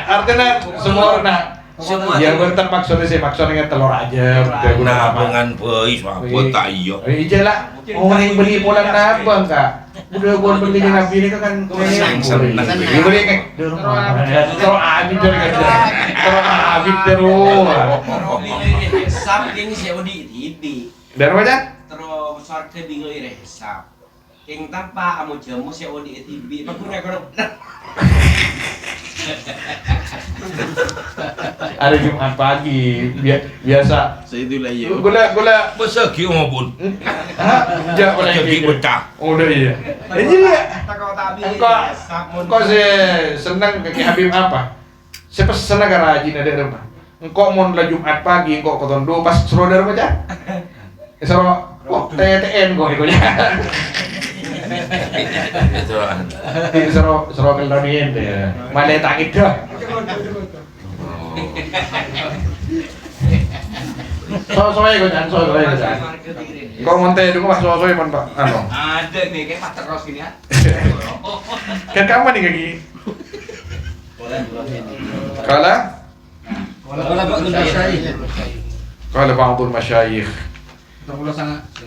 Artinya semua orang yang bentar maksudnya telur aja. Nah, dengan peis apa tak iya. Iya lah. Orang yang beli pola nabang kak. Udah gua beli Nabi ini kan seneng. Dia beli kayak telur abid terus. Hesab ini siapa di TV. Dan macam? Terus sorke bingung hesab. Yang tanpa amu jamu siapa di TV. Aku nak kalau Ada Jumat pagi biasa. Sayyidul Ayyub. Gula Besaki ngobun. Jangan boleh Besaki gitu. pecah. Oh udah iya. Jadi ya. takau tak habis. Engkau senang ke Habib apa? Siapa senang ke rajin ada rumah. Engkau mau lah Jumat pagi, engkau kotondo pas saudara macam. Suruh TTN kau itu ya. Itu Suruh kelonian deh. Malah tak itu. Soalnya kau jangan soalnya. Kau monte dulu mas soalnya mon pak. Ano? Ada nih kayak pacar ros gini ya. Kan kamu nih kaki. Kala? Kala ba'dul masyayikh.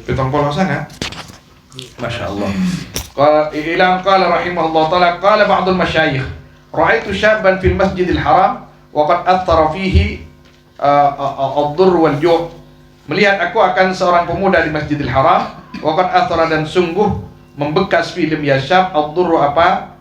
Pitong puluh sana. Masya Allah. Qala rahimahullah ta'ala qala ba'dul masyayikh ra'aitu syaban fil masjidil haram wa qad athara fihi ad-durr wal ju'. Melihat aku akan seorang pemuda di Masjidil Haram wa qad athara dan sungguh membekas film ya syab ad-durr apa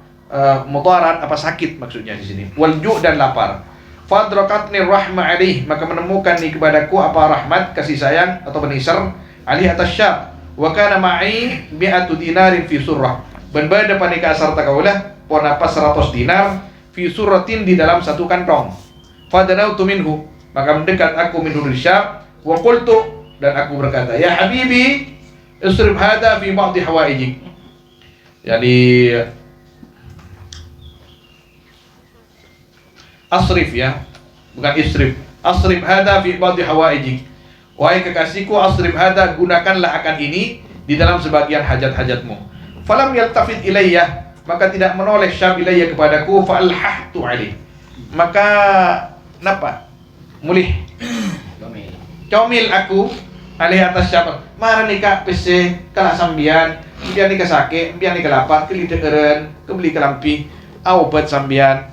mudarat apa sakit maksudnya di sini wal ju' dan lapar. Fadrakatni rahma alaih maka menemukan ni kepadaku apa rahmat kasih sayang atau benisar alih atas syab. Wa kana ma'i 100 dinarin fi surrah. Ben bada panika sarta kaulah pon apa 100 dinar fi surratin di dalam satu kantong. Fadanautu minhu maka mendekat aku minhu syab wa qultu dan aku berkata ya habibi isrif hada fi ba'd hawaijik. Yani asrif ya bukan isrif. Asrif hada fi ba'd hawaijik. Wahai kekasihku, asrif hada, gunakanlah akan ini di dalam sebagian hajat-hajatmu. Falam yaltafit ilayya, maka tidak menoleh syab ilayya kepadaku, fa'alhahtu alih. Maka, napa? Mulih. Comil aku, alih atas syab. Mara nikah pese, kalah sambian, biar nikah sakit, biar nikah lapar, kelita keren, kebeli kelampi, obat sambian.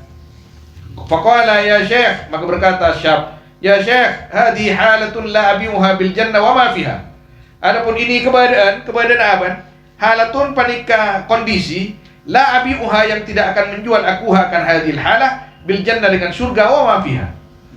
Faqala ya syekh, maka berkata syab, ya Syekh, hadhi halatun la abiuha bil jannah wa ma fiha. Adapun ini keadaan apa? Halatun panika kondisi la abiuha yang tidak akan menjual aku akan hadhil halah bil jannah dengan surga wa ma fiha.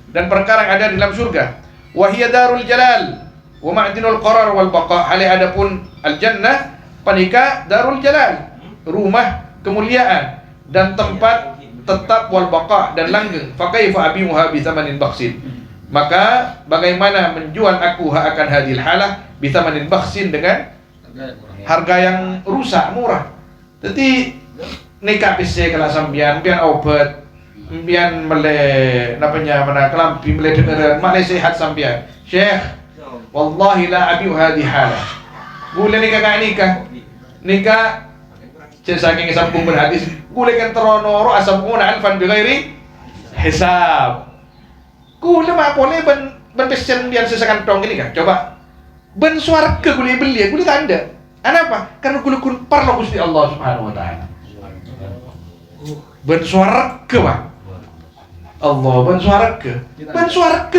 Dan perkara yang ada di dalam surga. Wa hiya darul jalal wa ma'dinul qarar wal baqa. Hal adapun al jannah panika darul jalal, rumah kemuliaan dan tempat tetap wal baqa dan langgeng. Fa kaifa abiuha bi thamanin baksin. Maka bagaimana menjual aku akan hadil halah bisa manin baksin dengan harga yang rusak murah. Jadi nikah bisa kalau sambian pian obat pian mele napanya mana kelampi mele dengeran male sehat sambian. Syekh wallahi la abiu hadhi halah. Gule nikah saking sambung berhadis gule kan teronoro asabuna alfan bi ghairi hisab. Gula mak boleh ben pesen biar sesakan tong ini kan. Coba ben swarga gula beli, gula tanda. Kenapa? Karena gula kun parlo Gusti Allah Subhanahu wa taala. Ben swarga, Pak. Allah ben swarga. Ben swarga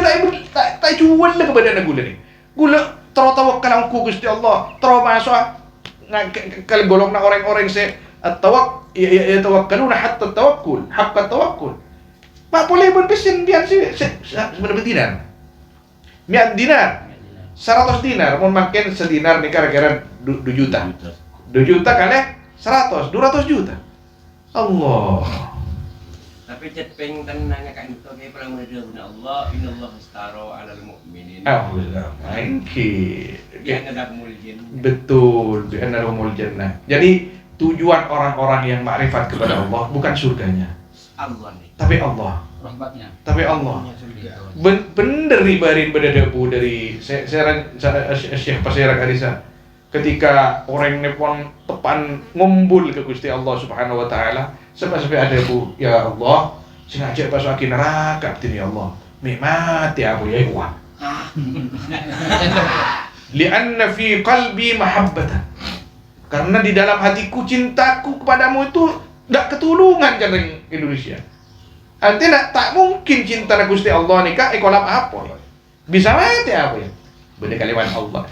tak jual lah kepada gula ni. Gula terus tawakkal ku Gusti Allah, terus masuk kalau golong nak orang-orang se at-tawakkul ya tawakkaluna hatta tawakkul, haqqa tawakkul. Pak boleh pun pesen biar sih sebenarnya dinar. 100 dinar. 100 dinar mau makan sedinar nih kira-kira 2 juta. 2 juta kali 100, 200 juta. Allah. Tapi cepeng tenang kan itu kayak perang menerima Allah, innallaha astaro 'alal mu'minin. Alhamdulillah. Biar ada muljen. Betul, biar ada muljenna. Jadi tujuan orang-orang yang makrifat kepada Allah bukan surganya. Allah nih. Tapi Allah. rahmatnya. Tapi Allah bener ribarin berdebu dari Syekh Pasirak Arisa ketika orang nepon tepan ngumpul ke Gusti Allah Subhanahu wa taala sampai ada bu ya Allah sengaja pas lagi neraka ya Allah mati aku ya kuat lianna fi qalbi mahabbatan karena di dalam hatiku cintaku kepadamu itu tidak ketulungan jaring Indonesia. Artinya tak mungkin cinta Gusti Allah nikah ikolap apa ya? Bisa mati apa ya? Bener kalimat Allah.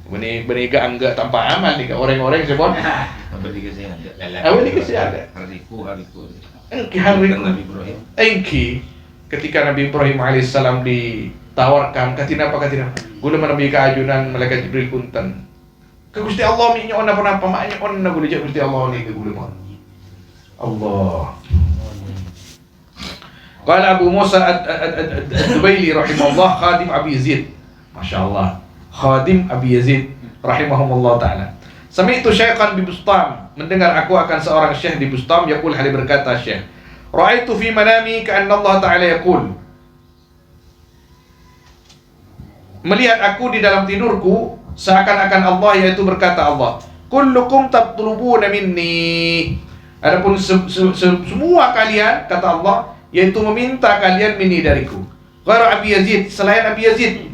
Bener enggak tanpa amal nih orang-orang sebut. Apa dikasih ada? Apa dikasih ada? Hariku. Engki ketika Nabi Ibrahim alaihissalam ditawarkan katina gula Nabi keajunan malaikat Jibril punten. Ke Gusti Allah mi nyon apa maknya on na gula Gusti Allah ni ke gula Allah. Qala Abu Musa ad-Dubaili rahimahullah khadim Abi Yazid. Masyaallah. Khadim Abi Yazid rahimahumullah taala. Sami'tu syaikhan bi Bustam, mendengar aku akan seorang syekh di Bustam yaqul hal berkata syekh. Ra'aitu fi manami ka'anna Allah taala yaqul. Melihat aku di dalam tidurku seakan-akan Allah yaitu berkata Allah, kullukum tatlubuna minni. Adapun semua kalian kata Allah yaitu meminta kalian minni dariku. Ghairu Abi Yazid, selain Abi Yazid.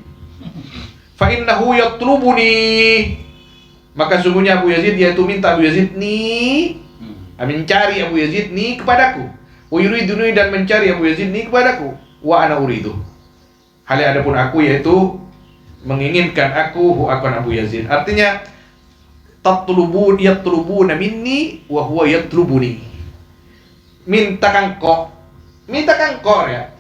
Fa innahu yatlubuni. Maka sungguhnya Abu Yazid yaitu minta Abu Yazid ni mencari Abu Yazid ni kepadaku. Wa yuriduni dan mencari Abu Yazid ni kepadaku. Wa ana uridu. Hal adapun aku yaitu menginginkan aku akan Abu Yazid. Artinya yatlubuna minni wa huwa yatlubuni. Mintakan kok ya.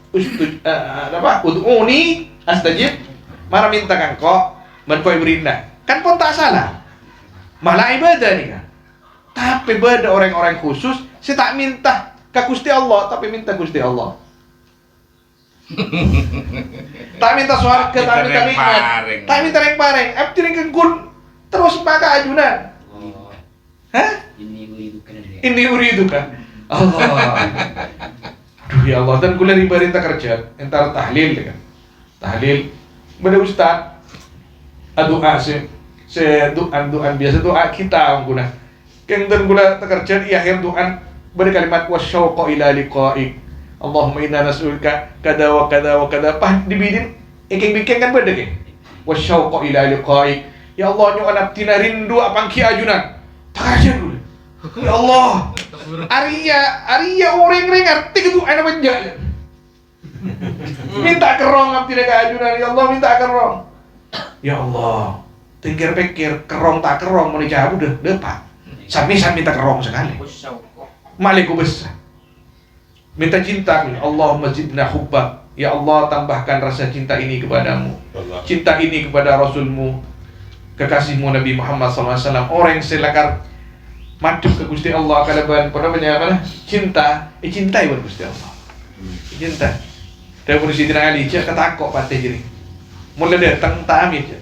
Ud'uni astajib. Mara mintakan kok menkoy berindah. Kan pun tak salah. Malah ibadah nih kan. Tapi beda orang-orang khusus, saya tak minta ke Gusti Allah, tapi minta Gusti Allah. Tak minta swarga, tak minta nikmat, tak minta yang pareng. Abdi yang kengkul terus maka ajunan. Hah? Ini uridu kan? Allah. Duh ya Allah, dan kuliah ibadah kerja antara tahlil kan. Tahlil beda ustaz. Doa doa biasa doa kita guna. Kengden gula kerja di akhir doa beda kalimat wasyauqa ila liqa'ik. Allahumma inna nas'aluka kada wa kada wa kada. Pah dibidin bikin kan beda ke. Wasyauqa ila liqa'ik. Ya Allah nyo anak tina rindu apang ki ajunan. Takaja dulu. Ya Allah. Arya orang ngerti gitu ana manja. Minta kerong abdi ka ajunan ya Allah minta kerong. Ya Allah. Pikir-pikir kerong tak kerong mau dijawab udah depan. Sami minta kerong sekali. Maliku besar. Minta cinta, Allahumma zidna hubbak. Ya Allah tambahkan rasa cinta ini kepadamu. Cinta ini kepada Rasulmu, kekasihmu Nabi Muhammad SAW. Orang yang selakar madep ke Gusti Allah kalaban pada mana cinta, cintai buat Gusti Allah. Cinta. Daripada Sidina Ali cak ketakok patah jadi. Mula datang tak amit je.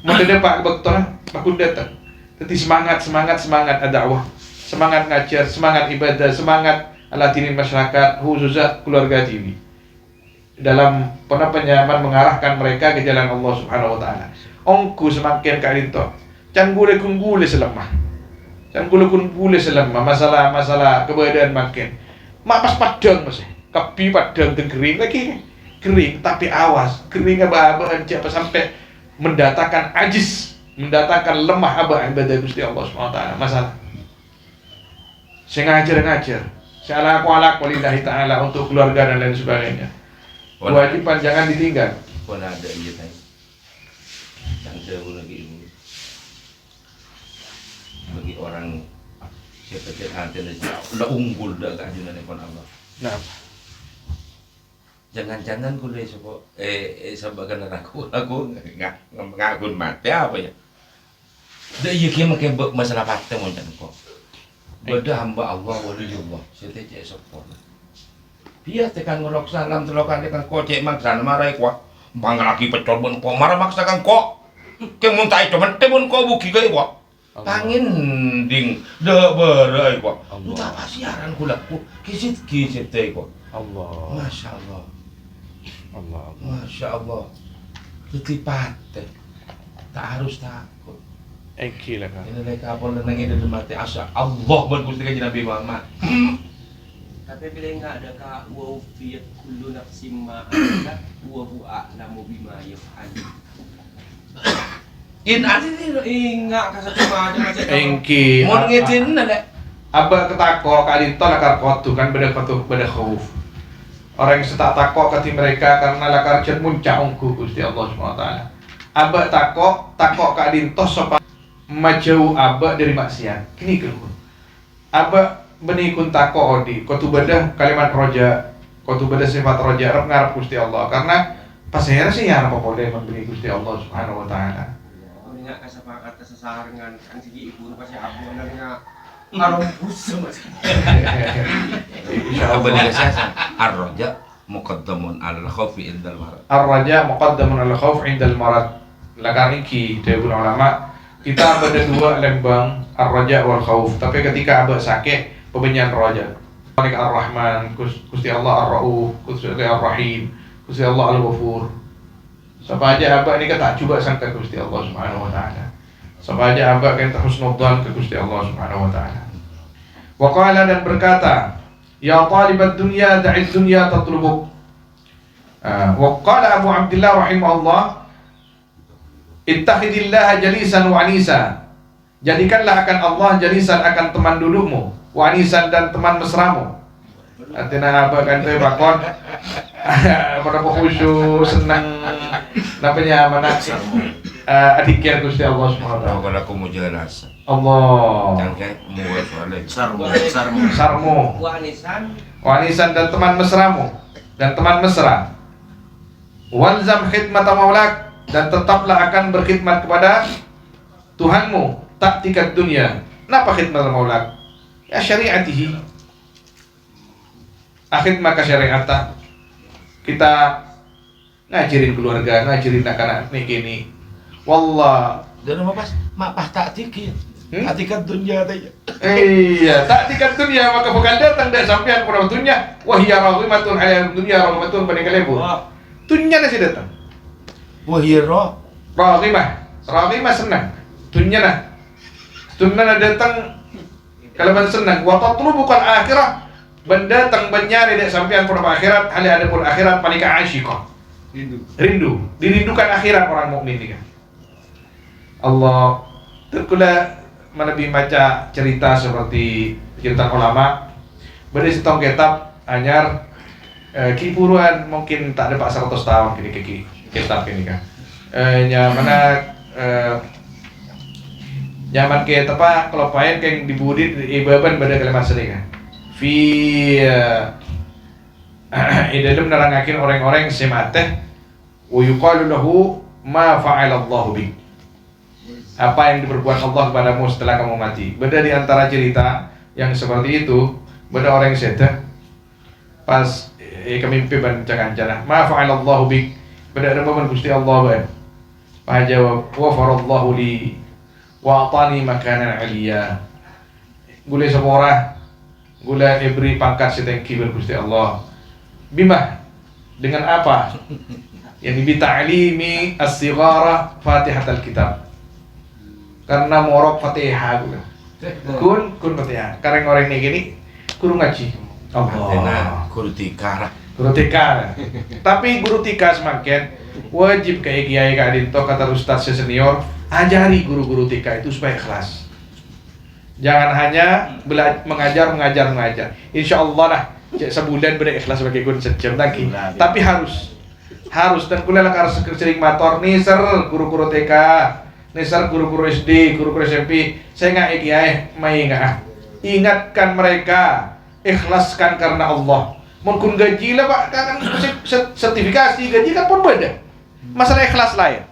Mula dapat bektor aku datang. Jadi semangat dakwah, semangat ngajar, semangat ibadah, semangat alatinin masyarakat khususnya keluarga TV dalam penyaman mengarahkan mereka ke jalan Allah Subhanahu wa taala. Ongku semakin kalinto. Can gule selemah. Masalah keberadaan makin. Mak pas padang mas. Kapi padang dan kering lagi. Kering tapi awas, kering aba-aba sampai mendatangkan ajis, mendatangkan lemah aba ibadah Gusti Allah Subhanahu wa taala. Masalah. Saya ngajar. Saya ala lillahi ta'ala untuk keluarga dan lain sebagainya. Kewajiban jangan ditinggal. Pun ada iya tadi. Canda pun lagi ini. Bagi orang siapa anten udah unggul dah keajunan ekon Allah. Nah. Jangan-jangan kuliah sopo sabakan aku ngagun mati apa ya? Dah iya kia makai masalah patah macam kok. Beda hamba Allah waliullah. Saya cek sopo. Biar tekan ngolok salam telokan tekan kok cek maksan marai kok. Bang lagi pecol pun kok marah maksakan kok. Kemun tai cuman temun kok buki kau kok. Panginding da berai kok. Lu tak pasiaran kula ku kisit-kisit teh kok. Allah. Masya Allah. Allah. Masya Allah. Ketipat teh. Tak harus takut. Engki lah kan. Ini mereka apa nang ide mati asa Allah ban Gusti Kanjeng Nabi Muhammad. Tapi bila enggak ada ka wa fi kullu nafsin ma amilat wa huwa a'lamu bima yaf'al. In ali Ingat ka satu macam Engki. mau ngedin ada. Aba ketako kali tol lakar kotu kan beda kotu beda khauf. Orang yang setak takok kati mereka karena lakar jen muncak ungku Gusti Allah SWT. Aba takok kali tos sopa majau aba dari maksiat. Kini keluar. Aba benikun takok odi. Kotu beda kalimat roja. Kotu beda sifat roja. Arab ngarap Gusti Allah. Karena pas akhirnya sih ya apa boleh memberi Gusti Allah Subhanahu Wa Taala. Ingat ka sa kata sasarangan kan sige ibu pa siya abo na nga ngarong puso mas. Apa dia saya ar-raja muqaddamun ala al-khawfi indal marad. Ar-raja muqaddamun al khauf indal marad. Lakar iki dari ulama kita ada dua lembang ar-raja wal khauf. Tapi ketika abah sakit pembenyan raja. Malik ar-Rahman, Gusti Allah ar-Rauf, Gusti Allah ar-Rahim, Gusti Allah al-Ghafur. Siapa aja abah ini tak coba sangka Gusti Allah Subhanahu Wa Taala. Siapa aja abah kan husnudzan ke Gusti Allah Subhanahu Wa Taala. Wa qala dan berkata, ya talibad dunya da'id dunya tatlubuk. Wa qala Abu Abdullah rahimahullah, ittakhidillah jalisan wa anisa. Jadikanlah akan Allah jalisan akan teman dudukmu, wa anisan dan teman mesramu. Artinya apa kan tuh bakon pada khusyuk senang namanya mana adiknya Gusti Allah SWT. Kalau aku mau jelas. Allah. Jangan kayak muat soalnya. Sarmu. Wanisan dan teman mesramu dan teman mesra. Walzam khidmata maulak dan tetaplah akan berkhidmat kepada Tuhanmu. Taktikat dunia. Kenapa khidmat maulak? Ya syariatihi. Akhid maka syariatah kita ngajarin keluarga, ngajarin anak-anak nih gini. Wallah. Dan pas tak tikit. Taktikat dunia aja. Iya, taktikat dunia maka bukan datang dari sampean pada dunia. Wahia rahimatun ala dunia rahimatun bani kalebu. Dunia nasi datang. Wahira. Rahimah senang. Dunia nah. Dunia datang kalau senang. Wa tatlubu bukan akhirah. Mendatang menyari dek sampean pada akhirat, hal ada pun akhirat paling asyikah. Rindu, dirindukan akhirat orang mukmin ini kan. Allah terkula menabi baca cerita seperti cerita ulama. Beri setong kitab anyar kipuruan mungkin tak ada 100 tahun kini kitab ini kan. Nyaman ke apa kalau payen keng dibudit ibaban pada kalimat sering kan. Fi dalam nerangakin orang-orang semateh wa yuqalu lahu ma fa'ala Allah bik. Apa yang diperbuat Allah kepadamu setelah kamu mati. Beda di antara cerita yang seperti itu, beda orang yang sedih pas kemimpi bancakan-cakan ma fa'ala Allah bik. Beda ada momen Gusti Allah ba. Pak jawab wa farallahu li wa atani makanan 'aliyya. Gule sepora gula diberi pangkat setengki Gusti Allah. Bima dengan apa? Yang bi ta'limi as-sighara Fatihatul Kitab. Karena morok Fatihah gula. Kun Fatihah. Kareng orang ini gini kurang ngaji. Allah. Guru tikar. Tapi guru tika semakin wajib kayak kiai kadinto kata ustaz senior, ajari guru-guru tika itu supaya ikhlas. Jangan hanya mengajar. Insya Allah lah sebulan berikhlas sebagai guru sejam lagi. Tapi harus dan kuliah lakar sering motor nih ser guru-guru TK, nih ser guru-guru SD, guru-guru SMP. Saya nggak ingatkan mereka, ikhlaskan karena Allah. Mungkin gaji lah pak, kan sertifikasi gaji kan pun beda. Masalah ikhlas lain.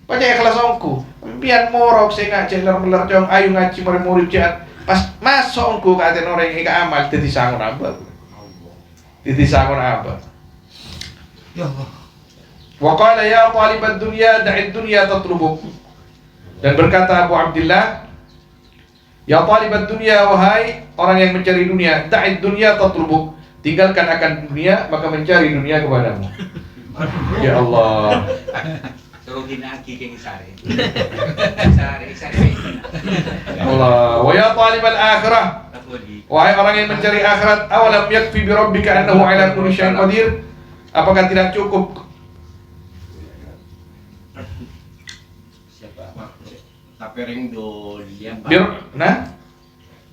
Baca ikhlas ongku. Pian morok saya ngaji meler jong ayu ngaji murid jahat. Pas masuk ongku ka aten orang ika amal tadi sangun apa. Ya Allah. Wa qala ya talibad dunya da'id dunya tatlubuk. Dan berkata Abu Abdullah, Ya talibat dunia, wahai orang yang mencari dunia, da'id dunia tatlubuk, tinggalkan akan dunia maka mencari dunia kepadamu. Ya Allah. Suruh dinaki keng sare. Sare. Allah. Wa ya talibal akhirah, wahai orang yang mencari akhirat, awalam yakfi bi rabbika annahu ala kulli syai'in qadir, apakah tidak cukup Tapering dol.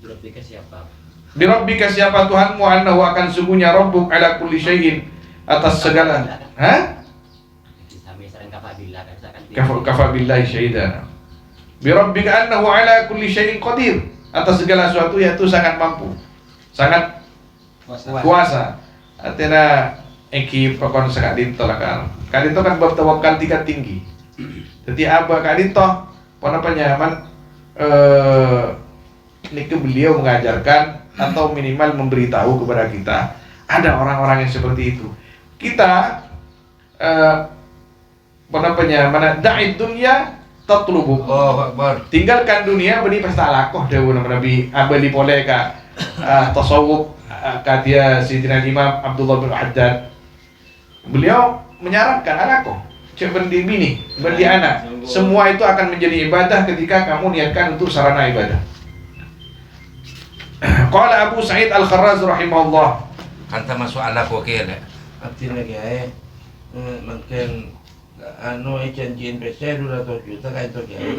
Rabbika siapa? Bi rabbika siapa Tuhanmu, annahu akan sungguhnya rabbuk ala kulli syai'in, atas segala. Sampai sering kafabillah Kafa billahi syahida. Bi rabbika annahu ala kulli syai'in qadir, atas segala sesuatu yaitu sangat mampu, sangat kuasa. Artinya ekip pokon sakadinto lah kan. Kadinto kan bab tawakal tingkat tinggi. Jadi apa kadinto apa penyaman ini beliau mengajarkan atau minimal memberitahu kepada kita ada orang-orang yang seperti itu. Kita penyaman da'id dunia tatlubu. Allahu Akbar. Tinggalkan dunia beri pesta lakoh dewa Nabi abali boleh ka tasawuf kadia Sayyidina Imam Abdullah bin Haddad. Beliau menyarankan alakoh cek bendi bini, bendi anak, semua itu akan menjadi ibadah ketika kamu niatkan untuk sarana ibadah. Qala Abu Sa'id Al-Kharraz rahimahullah, Kanta masuk ala ko kaya. Artinya kaya mungkin janjiin pesen udah 7 juta kayak itu kaya.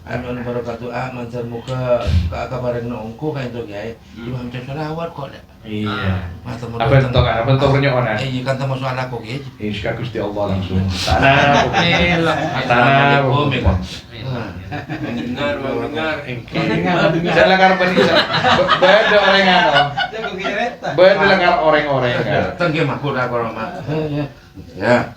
Anu barakatu mancar muka kabareng nongko kayak itu kaya. Imam salawat kok. Iya. Apa itu pernyoonan? Kanta masuk ala ko kaya. Insya Gusti Allah langsung. Tanah. Saya lakar penisa. Beda orang ano. Beda lakar orang-orang. Tengge makul aku mah. Ya.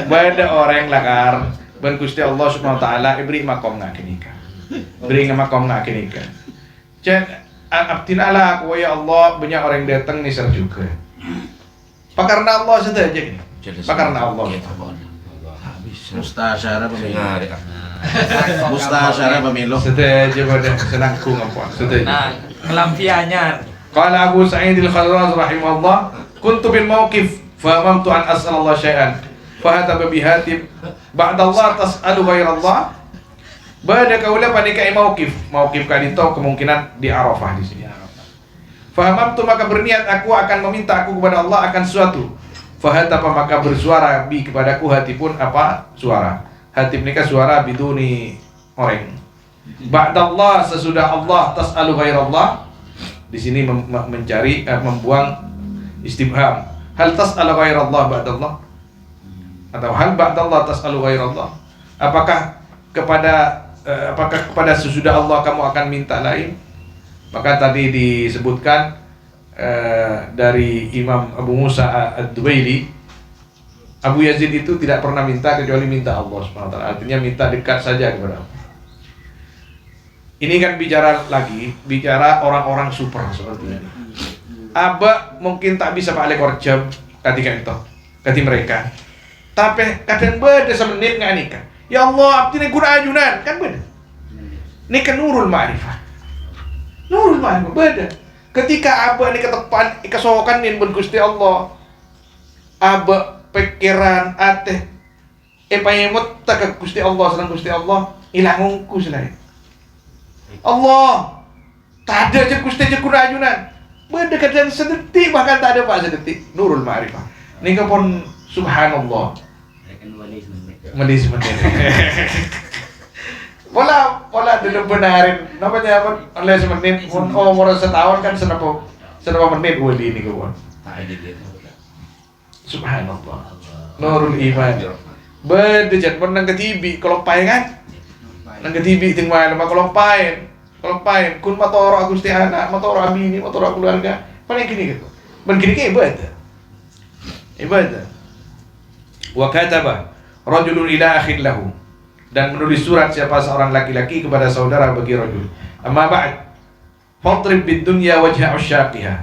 Beda orang lakar. Ben Gusti Allah Subhanahu wa taala ibri makom nak kenika. Beri makom nak kenika. Cen abdin ala aku ya Allah banyak orang datang nih juga. Pakarna Allah saja ni. Pakarna Allah. Mustasyara pemilu. Mustasyara pemilu. Setuju pada senangku ngampun. Setuju. Kelampiannya. Qala Abu Sa'id Al-Kharraz rahimahullah, kuntu bil mauqif fa amamtu an as'al Allah syai'an fa hataba bi hatib ba'da Allah tas'alu ghairallah. Bada kaula panikai mauqif. Mauqif kadito kemungkinan di Arafah di sini. Fa amamtu maka berniat aku akan meminta aku kepada Allah akan sesuatu. Fa hataba maka bersuara bi kepadaku hati pun apa suara. Hatib nikah suara biduni orang. Ba'da Allah sesudah Allah tas'alu ghairallah. Di sini mencari membuang istibham. Hal tas'alu ghairallah ba'dallah? Atau hal ba'dallah tas'alu ghairallah? Apakah kepada sesudah Allah kamu akan minta lain? Maka tadi disebutkan dari Imam Abu Musa Ad-Dubaili, Abu Yazid itu tidak pernah minta kecuali minta Allah Subhanahu wa taala. Artinya minta dekat saja kepada Allah. Ini kan bicara orang-orang super seperti ini. Aba mungkin tak bisa balik jam ketika mereka. Tapi kadang beda semenit nggak nikah. Ya Allah, abdi ini guna ajunan kan beda. Ini kan nurul ma'rifah. Nurul ma'rifah beda. Ketika aba ini ketepan kesokan nin ben Gusti Allah. Aba pikiran ateh payemut tak Gusti Allah senang Gusti Allah ilang ngungku selain. Allah tak ada je Gusti je guna ajunan. Beda kadang sedetik bahkan tak ada pak sedetik. Nurul ma'rifah. Ini pun subhanallah. Manis menit. Pola dulu benarin. Namanya apa? Oleh semenit. Oh, mau setahun kan senapa menit wali ini kawan. Subhanallah. Nurul iman. Beda pun nang ketibi kalau pai kan. Nang ketibi tinggal mah kalau pain. Kun motor Gusti anak, motor abini, motor keluarga. Paling gini gitu. Ben gini ke ibadah. Ibadah. Wa kataba rajulun ila akhir lahu, dan menulis surat siapa seorang laki-laki kepada saudara bagi rajul. Amma ba'd fatrib bid dunya wajha usyaqiha,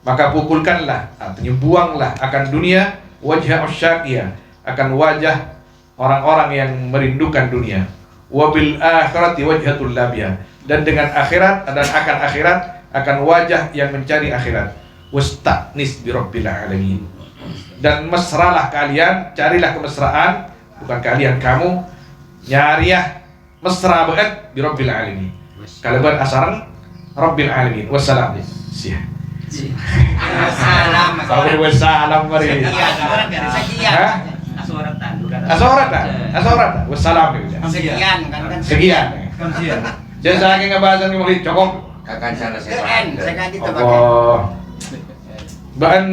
maka pukulkanlah, artinya buanglah akan dunia, wajha usyaqiha, akan wajah orang-orang yang merindukan dunia. wa bil akhirati wajhatul labiha, dan dengan akhirat dan akan akhirat akan wajah yang mencari akhirat. Wasta'nis bi rabbil alamin, dan mesralah kalian, carilah kemesraan, bukan kalian, kamu nyariah mesra banget bi rabbil alamin. Kalaban asaran rabbil alamin. Wassalam. Sia. Salam. Wassalam mari. Sekian. Asoratan bukan. Asorat. Wassalam. Sekian kan. Sekian. Jadi saya ingin ngebahasan ini mulai cukup. Akan sana Keren. saya. Saya ganti tempat. Allah. Bahan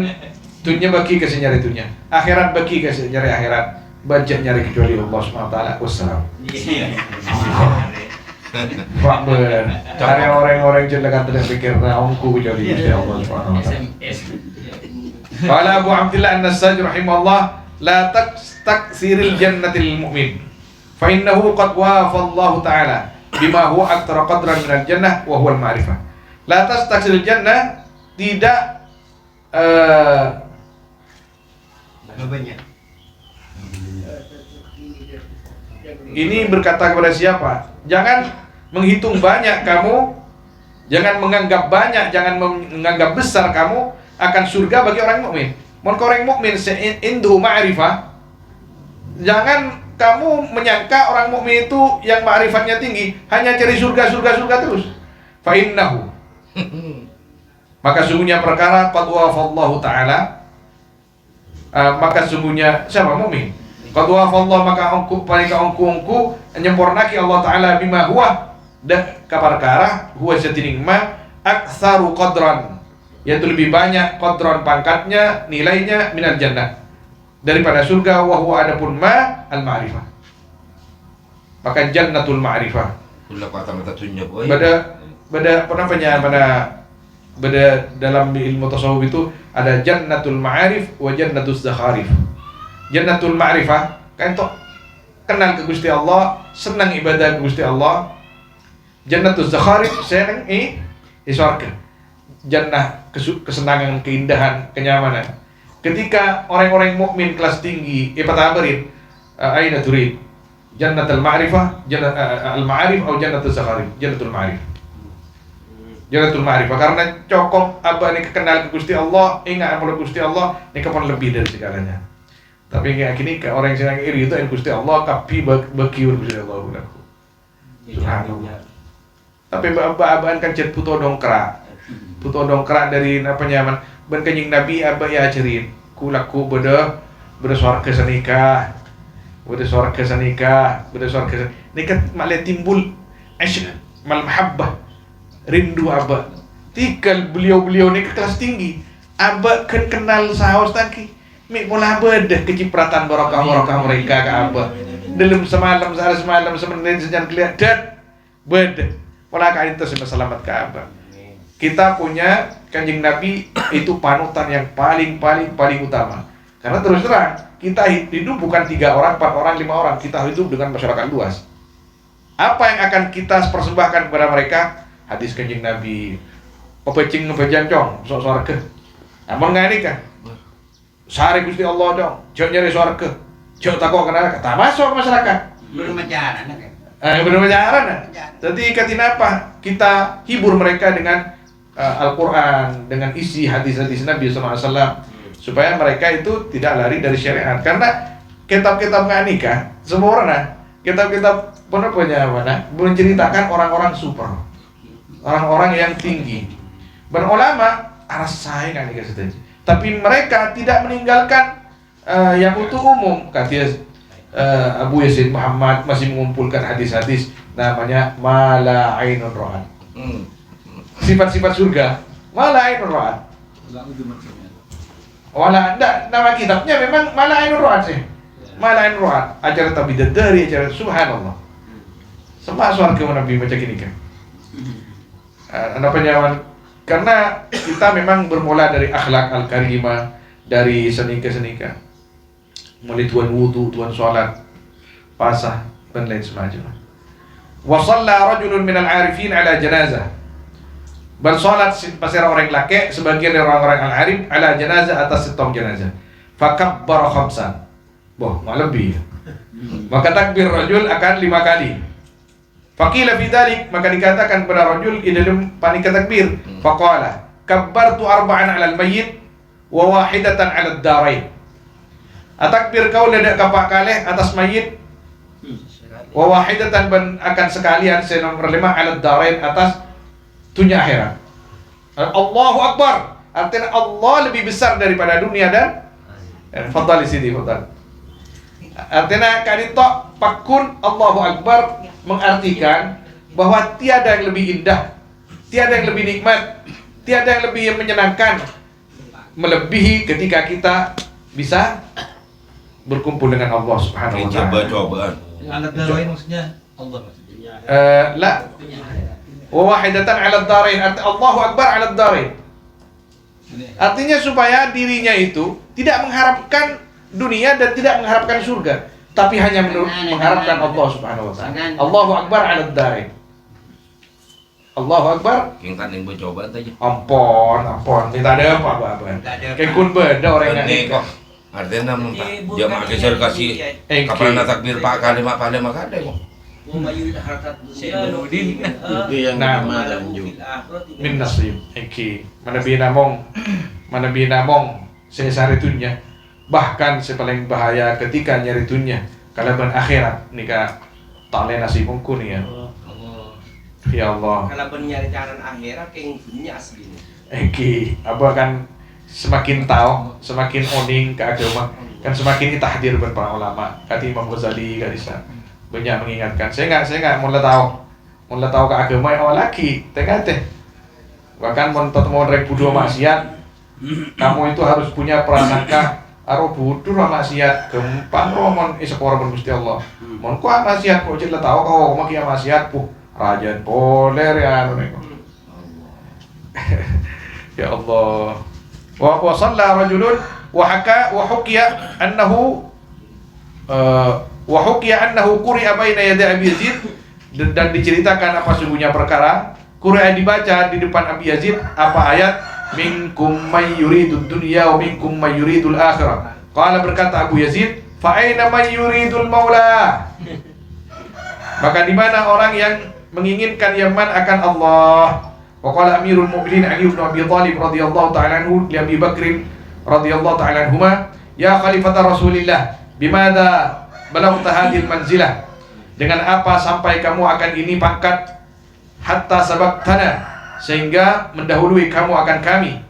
dunia bagi kasih nyari dunia, akhirat bagi kasih nyari akhirat, baca nyari kecuali Allah SWT. Wassalam. Pak ber, cari orang-orang jelek dan pikir naungku kecuali Allah SWT. Qala Abu Abdillah An-Nassaj rahimahullah, la taksiril jannatil mu'min, fa innahu qad wafa Allah Ta'ala bima huwa aktsara qadran minal jannah wa huwa al-ma'rifah. La taksiril jannah, tidak ini berkata kepada siapa? Jangan menghitung banyak kamu, jangan menganggap banyak, jangan menganggap besar kamu akan surga bagi orang mukmin. Mun orang mukmin indu ma'rifah, jangan kamu menyangka orang mukmin itu yang ma'rifatnya tinggi hanya cari surga terus. Fa innahu, maka sungguhnya perkara qad wafallahu ta'ala, maka sungguhnya siapa mukmin, qad wafallahu, maka ongku nyempurnaki Allah Ta'ala bima huwa, dan kaperkara huwa setining ma aktsaru qadran, yaitu lebih banyak qadran pangkatnya, nilainya minal jannah, daripada surga, wa huwa adapun ma al ma'rifah, maka jannatul ma'rifah. Kula kata mata tunjuk. Beda dalam ilmu tasawuf itu ada jannatul ma'arif wa jannatus zakharif. Jannatul ma'rifah kan tok kenal ke Gusti Allah, senang ibadah ke Gusti Allah. Jannatus zakharif senang di surga. Jannah kesenangan, keindahan, kenyamanan. Ketika orang-orang mukmin kelas tinggi patabarin aina turid jannatul ma'rifah, al ma'arif atau jannatus zakharif. Jannatul ma'rif. Jannatul ma'rifah, karena cukup abah ni kenal ke Gusti Allah, ingat amal Gusti Allah, ni kapan lebih dari segalanya. Tapi kayak gini ke orang yang iri itu Gusti Allah kapi bakiur Gusti Allah. Subhanallah. Tapi abah kan cet puto dongkrak dari apa nyaman. Ben kanjing Nabi abah ya ajarin, kulaku beda swarga sanikah, beda swarga sanikah. Ni kan malah timbul asyik mal mahabbah, rindu abah. Tikal beliau-beliau ni ke kelas tinggi, abah kan kenal sahaus tangki, mik mula bedah kecipratan barokah mereka ke abah. Dalam semalam semenit sejan kelihatan bedah mula kali itu semua selamat ke abah. Kita punya kanjeng Nabi itu panutan yang paling utama. Karena terus terang kita hidup bukan 3 orang, 4 orang, 5 orang, kita hidup dengan masyarakat luas. Apa yang akan kita persembahkan kepada mereka? Hadis kanjeng Nabi, pepecing ngepejancong sok surga. Namun ngani kan, sari Gusti Allah dong, jauh nyari surga, jauh takut kenal, kata masuk masyarakat. Belum ajaran kan? Belum ajaran. Jadi katina apa? Kita hibur mereka dengan Al-Quran, dengan isi hadis-hadis Nabi SAW, supaya mereka itu tidak lari dari syariat. Karena kitab-kitab nganika, semua orang kitab-kitab punya mana menceritakan orang-orang super, orang-orang yang tinggi. Dan ulama arah saya nganika saja. Tapi mereka tidak meninggalkan yang untuk umum. Kata Abu Yazid Muhammad masih mengumpulkan hadis-hadis namanya mala ainun ra'at. Sifat-sifat surga mala ainun ra'at. Wala enggak, nama kitabnya memang mala ainun ra'at sih. Mala ainun ra'at, acara tabidadari, acara subhanallah. Semua surga Nabi macam ini kan. Anda penyaman, karena kita memang bermula dari akhlak al-karimah, dari senika-senika. Mulai tuan wudu, tuan sholat, pasah, dan lain semacamnya. Wa shalla rajulun minal arifin ala janazah. Bersolat pasir orang laki, sebagian dari orang-orang al-arif ala janazah, atas setong jenazah. Fakabbara khamsan. Boh, mak lebih. Maka takbir rajul akan 5 kali. Faqila fi dzalik, maka dikatakan pada rajul di dalam panitia takbir, faqala kabbartu arba'an 'alal mayyit wa wahidatan 'alad darain. Atakbir kau ledak kapak kaleh atas mayit, wa wahidatan akan sekalian saya nomor 5 'alad darain atas dunia akhirat. Allahu Akbar, artinya Allah lebih besar daripada dunia dan fadhal sini fadhal. Artinya kadito pakun Allahu Akbar mengartikan bahwa tiada yang lebih indah, tiada yang lebih nikmat, tiada yang lebih menyenangkan melebihi ketika kita bisa berkumpul dengan Allah Subhanahu wa taala. Coba-cobaan. Alat darain maksudnya Allah. La wa wahidatan 'ala ad-darain, Allahu Akbar 'ala ad-darain. Artinya supaya dirinya itu tidak mengharapkan dunia dan tidak mengharapkan surga, tapi hanya mengharapkan Allah Subhanahu wa taala. Allahu Akbar 'ala ad-darain. Allahu Akbar. Yang kan yang bercoba tadi. Ampun, tidak ada apa-apa. Kayak kun beda orang Ini yang kok artinya jamaah keser kasih kapan takbir pak kali mak ada kok. Itu yang Nah, kemarin juga. min nasib iki mana binamong saya saritunya, bahkan sepaling bahaya ketika nyaritunya kalaban akhirat nikah tak nasib mungku nih ya. Ya Allah. Kalau benyari jalan akhirat yang dunia asli. Iki apa kan semakin tahu, semakin oning ke agama, kan semakin ditahdir oleh para ulama. Kata Imam Ghazali kadisa banyak mengingatkan. Saya nggak mulai tahu ke agama yang awal lagi, teh. Bahkan mau rek budo maksiat, kamu itu harus punya prasangka aro budo maksiat, gempan romon isepor Gusti Allah. Mon ku maksiat kok cerita tahu kau mau kia maksiat puh. Rajan poler ya ya Allah. Wa shalla rajulun wa hukiya annahu quri'a baina yaday Abi Yazid, dan diceritakan apa sungguhnya perkara quri'a dibaca di depan Abi Yazid apa ayat minkum may yuridud dunya wa minkum may yuridul akhirah. Qala berkata Abu Yazid, fa aina may yuridul maula? Maka di mana orang yang menginginkan yaman akan Allah. Wa qala Amirul Mukminin Ali bin Abi Thalib radhiyallahu ta'ala anhu li Abi Bakr radhiyallahu ta'ala anhuma, ya khalifata Rasulillah, bimada balaghta hadhil manzilah? Dengan apa sampai kamu akan ini pangkat? Hatta sabaqtana, sehingga mendahului kamu akan kami.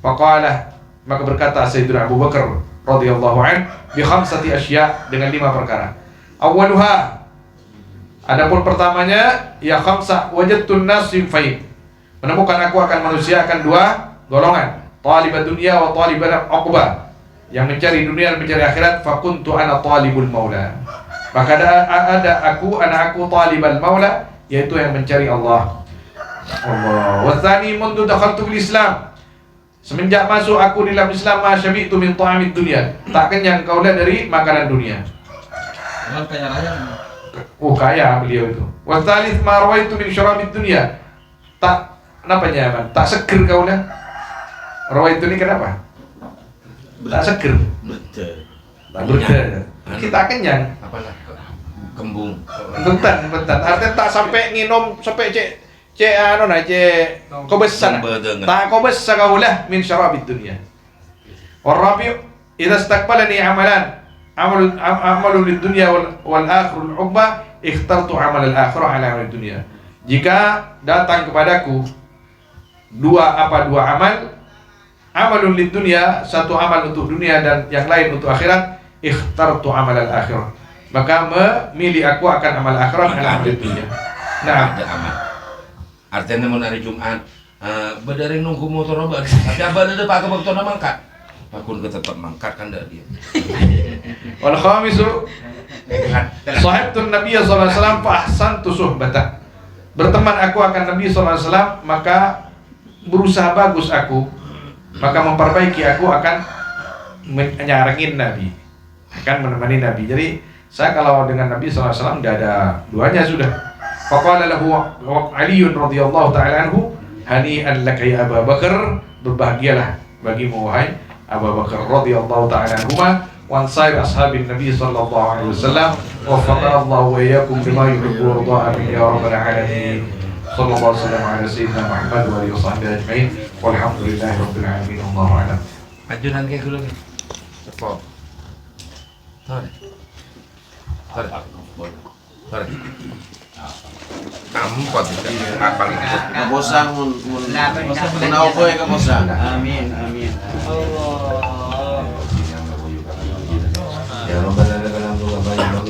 Faqala, maka berkata Sayyidina Abu Bakar radhiyallahu anhu, bi khamsati asya, dengan 5 perkara. Awwaluha, adapun pertamanya, ya khamsa wajadtun nas sinfain, menemukan aku akan manusia akan 2 golongan, talibad dunya wa talibal uqbah, yang mencari dunia dan mencari akhirat. Fakuntu ana talibul maula, maka ada aku talibal maula, yaitu yang mencari Allah. Wa tsani mundu dakhaltu fil Islam, semenjak masuk aku di dalam Islam, ma syabi'tu min ta'amid dunya, tak kenyang kaulah dari makanan dunia. Orang kaya raya. Kaya beliau itu. Wa tsalits ma rawaitu min syarabid dunya, tak napanya man, tak seger kaulah. Rawaitu ini kenapa? Tak seger. Betul. Betul. Kita kenyang. Apalah kembung. Bentar. Artinya tak sampai nginum sampai cek kobesan. Tak kobesa kaulah min syarabid dunya. Warabi' idza istaqbalani amalu lid dunya wal akhirul uqba, ikhtartu amal al akhirah ala amal dunya. Jika datang kepadaku dua amal, amalun lid dunya, satu amal untuk dunia dan yang lain untuk akhirat, ikhtartu amal al akhirah, maka memilih aku akan amal akhirat ala amal dunya. Nah, Ada amal. Artinya mau hari Jumat, berdari nunggu motor obat. Tapi abah ada pakai motor mangkat. Pakun ke tempat mangkat kan dah dia. wal khamisu sahibtun Nabi sallallahu alaihi wasallam fa ahsantu suhbatah, berteman aku akan Nabi sallallahu alaihi wasallam, maka berusaha bagus aku, maka memperbaiki aku akan menyarengin Nabi, akan menemani Nabi. Jadi saya kalau dengan Nabi sallallahu alaihi wasallam tidak ada duanya sudah. Faqala lahu Ali radhiyallahu ta'ala anhu, hani'an laka ya Abu Bakar, berbahagialah bagimu wahai Abu Bakar radhiyallahu ta'ala anhuma. وعن سائر أصحاب النبي صلى الله عليه وسلم وفقنا الله وإياكم لما يحب ويرضى آمين يا رب العالمين صلى الله وسلم على سيدنا محمد وآله وصحبه أجمعين والحمد لله رب العالمين والله أعلم. Majunan kayak dulu nih. Cepat. Tarik. Nampak tidak hafal itu. Kabosang mun kenapa ya kabosang? Amin. Ya Rabbana lakal hamdu wa barik lana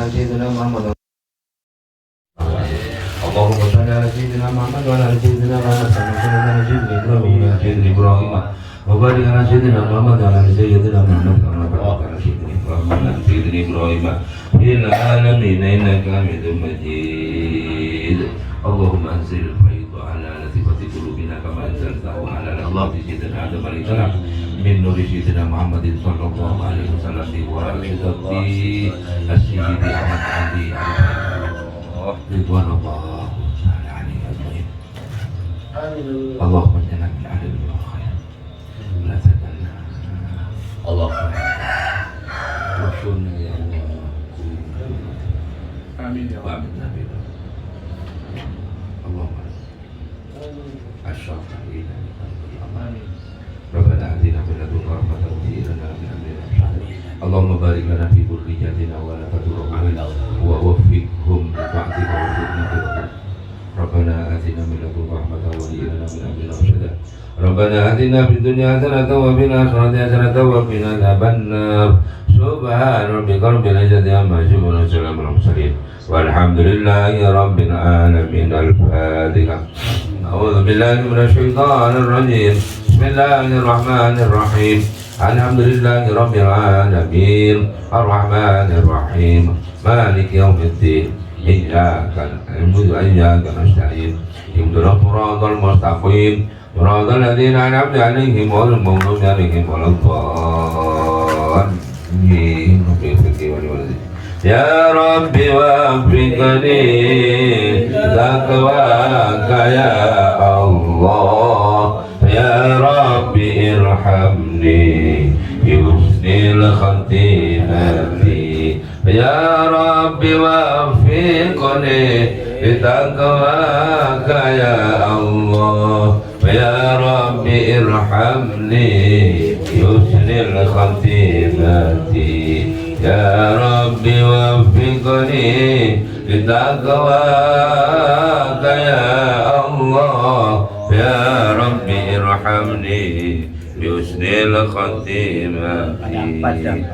fi Muhammad. Allahumma shalli ala sayyidina Muhammad wa ala sayyidina Muhammad kama sallaita ala sayyidina Ibrahim wa barik ala sayyidina Muhammad wa ala sayyidina Muhammad kama barakta ala sayyidina Ibrahim wa ala sayyidina Ibrahim fil alamin innaka Hamidum Majid. Allahumma anzil al-fayd ala latifati qulubina kama anzaltahu ala latifati sayyidina Adam alaihi salam min nuri sayyidina Muhammadin sallallahu alaihi wasallam wa ala sayyidina Ahmad Ali ridwan Allah alaihi ajmain. Allahumma ja'alna min ahli al-khair la tajalna Allahumma wasunna ya Allah Amin ya wa amin nabi Allahumma asyafna ila amin Rabbana atina min ladunka rahmatan wa hab lana min amrina rashada. Allahumma barik lana fi dhurriyyatina wa la tadurruhum wa waffiqhum li ta'atika wa sunnati. Rabbana atina min ladunka rahmatan wa hab lana min amrina rashada. Rabbana atina fid dunya hasanatan wa fil akhirati hasanatan wa qina adzabannar. Subhana rabbika rabbil izzati amma yasifun wa salamun alal mursalin walhamdulillahi rabbil alamin. Al-Fatiha. A'udzu billahi minasy syaithanir rajim. Bismillahirrahmanirrahim. Alhamdulillahi rabbil alamin. Arrahmanir rahim. Maliki yaumiddin. Iyyaka na'budu wa iyyaka nasta'in. Ihdinas siratal mustaqim. Siratal ladzina an'amta 'alaihim ghairil maghdubi 'alaihim waladdallin. Ya Rabbi waffiqni taqwaka ya Allah. Ya Rabbi irhamni yusnil khatimati. Ya Rabbi waffiqni taqwaka ya Allah. Ya Rabbi irhamni yusnil khatimati. Ya Rabbi waffiqni litaqwaka ya Allah. Ya Rabbi irhamni bihusnil khatimati.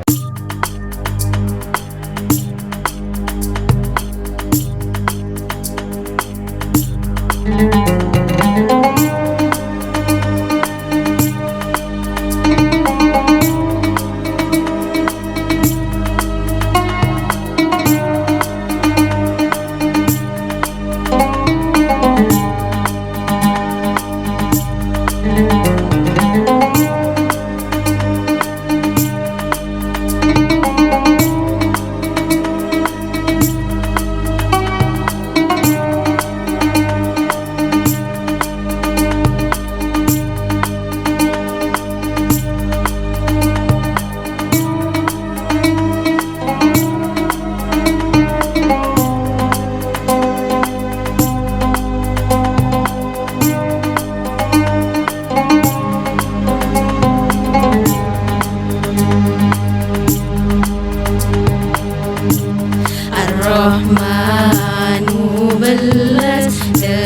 Ar-Rahmanu belas de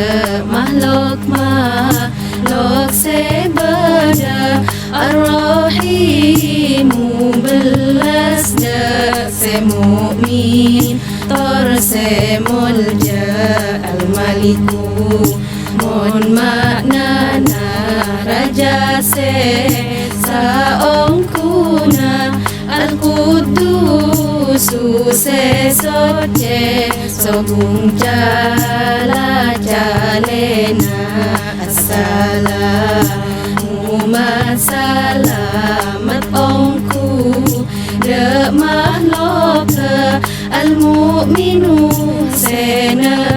makhluk sebeda. Ar-Rahimu belas de semu'min tor semulja. Al-Maliku mon maknana raja se saongkuna. Al-Qudusu sesoce sogung jala jalena. Assalamu masalamat ongku de makhluk al-mu'minu senekani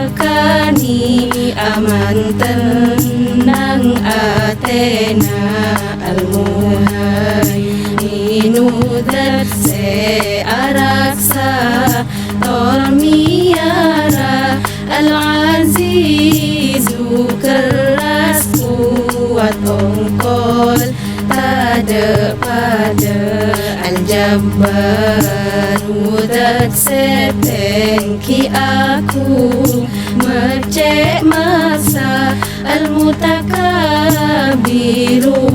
aman tenang atena al-muha Minudat se araksa Tormiara Al-Azizu keras kuat ongkol Tada pada Al-Jabbar Mudat setengki aku Mercek masa Al-Mutakabiru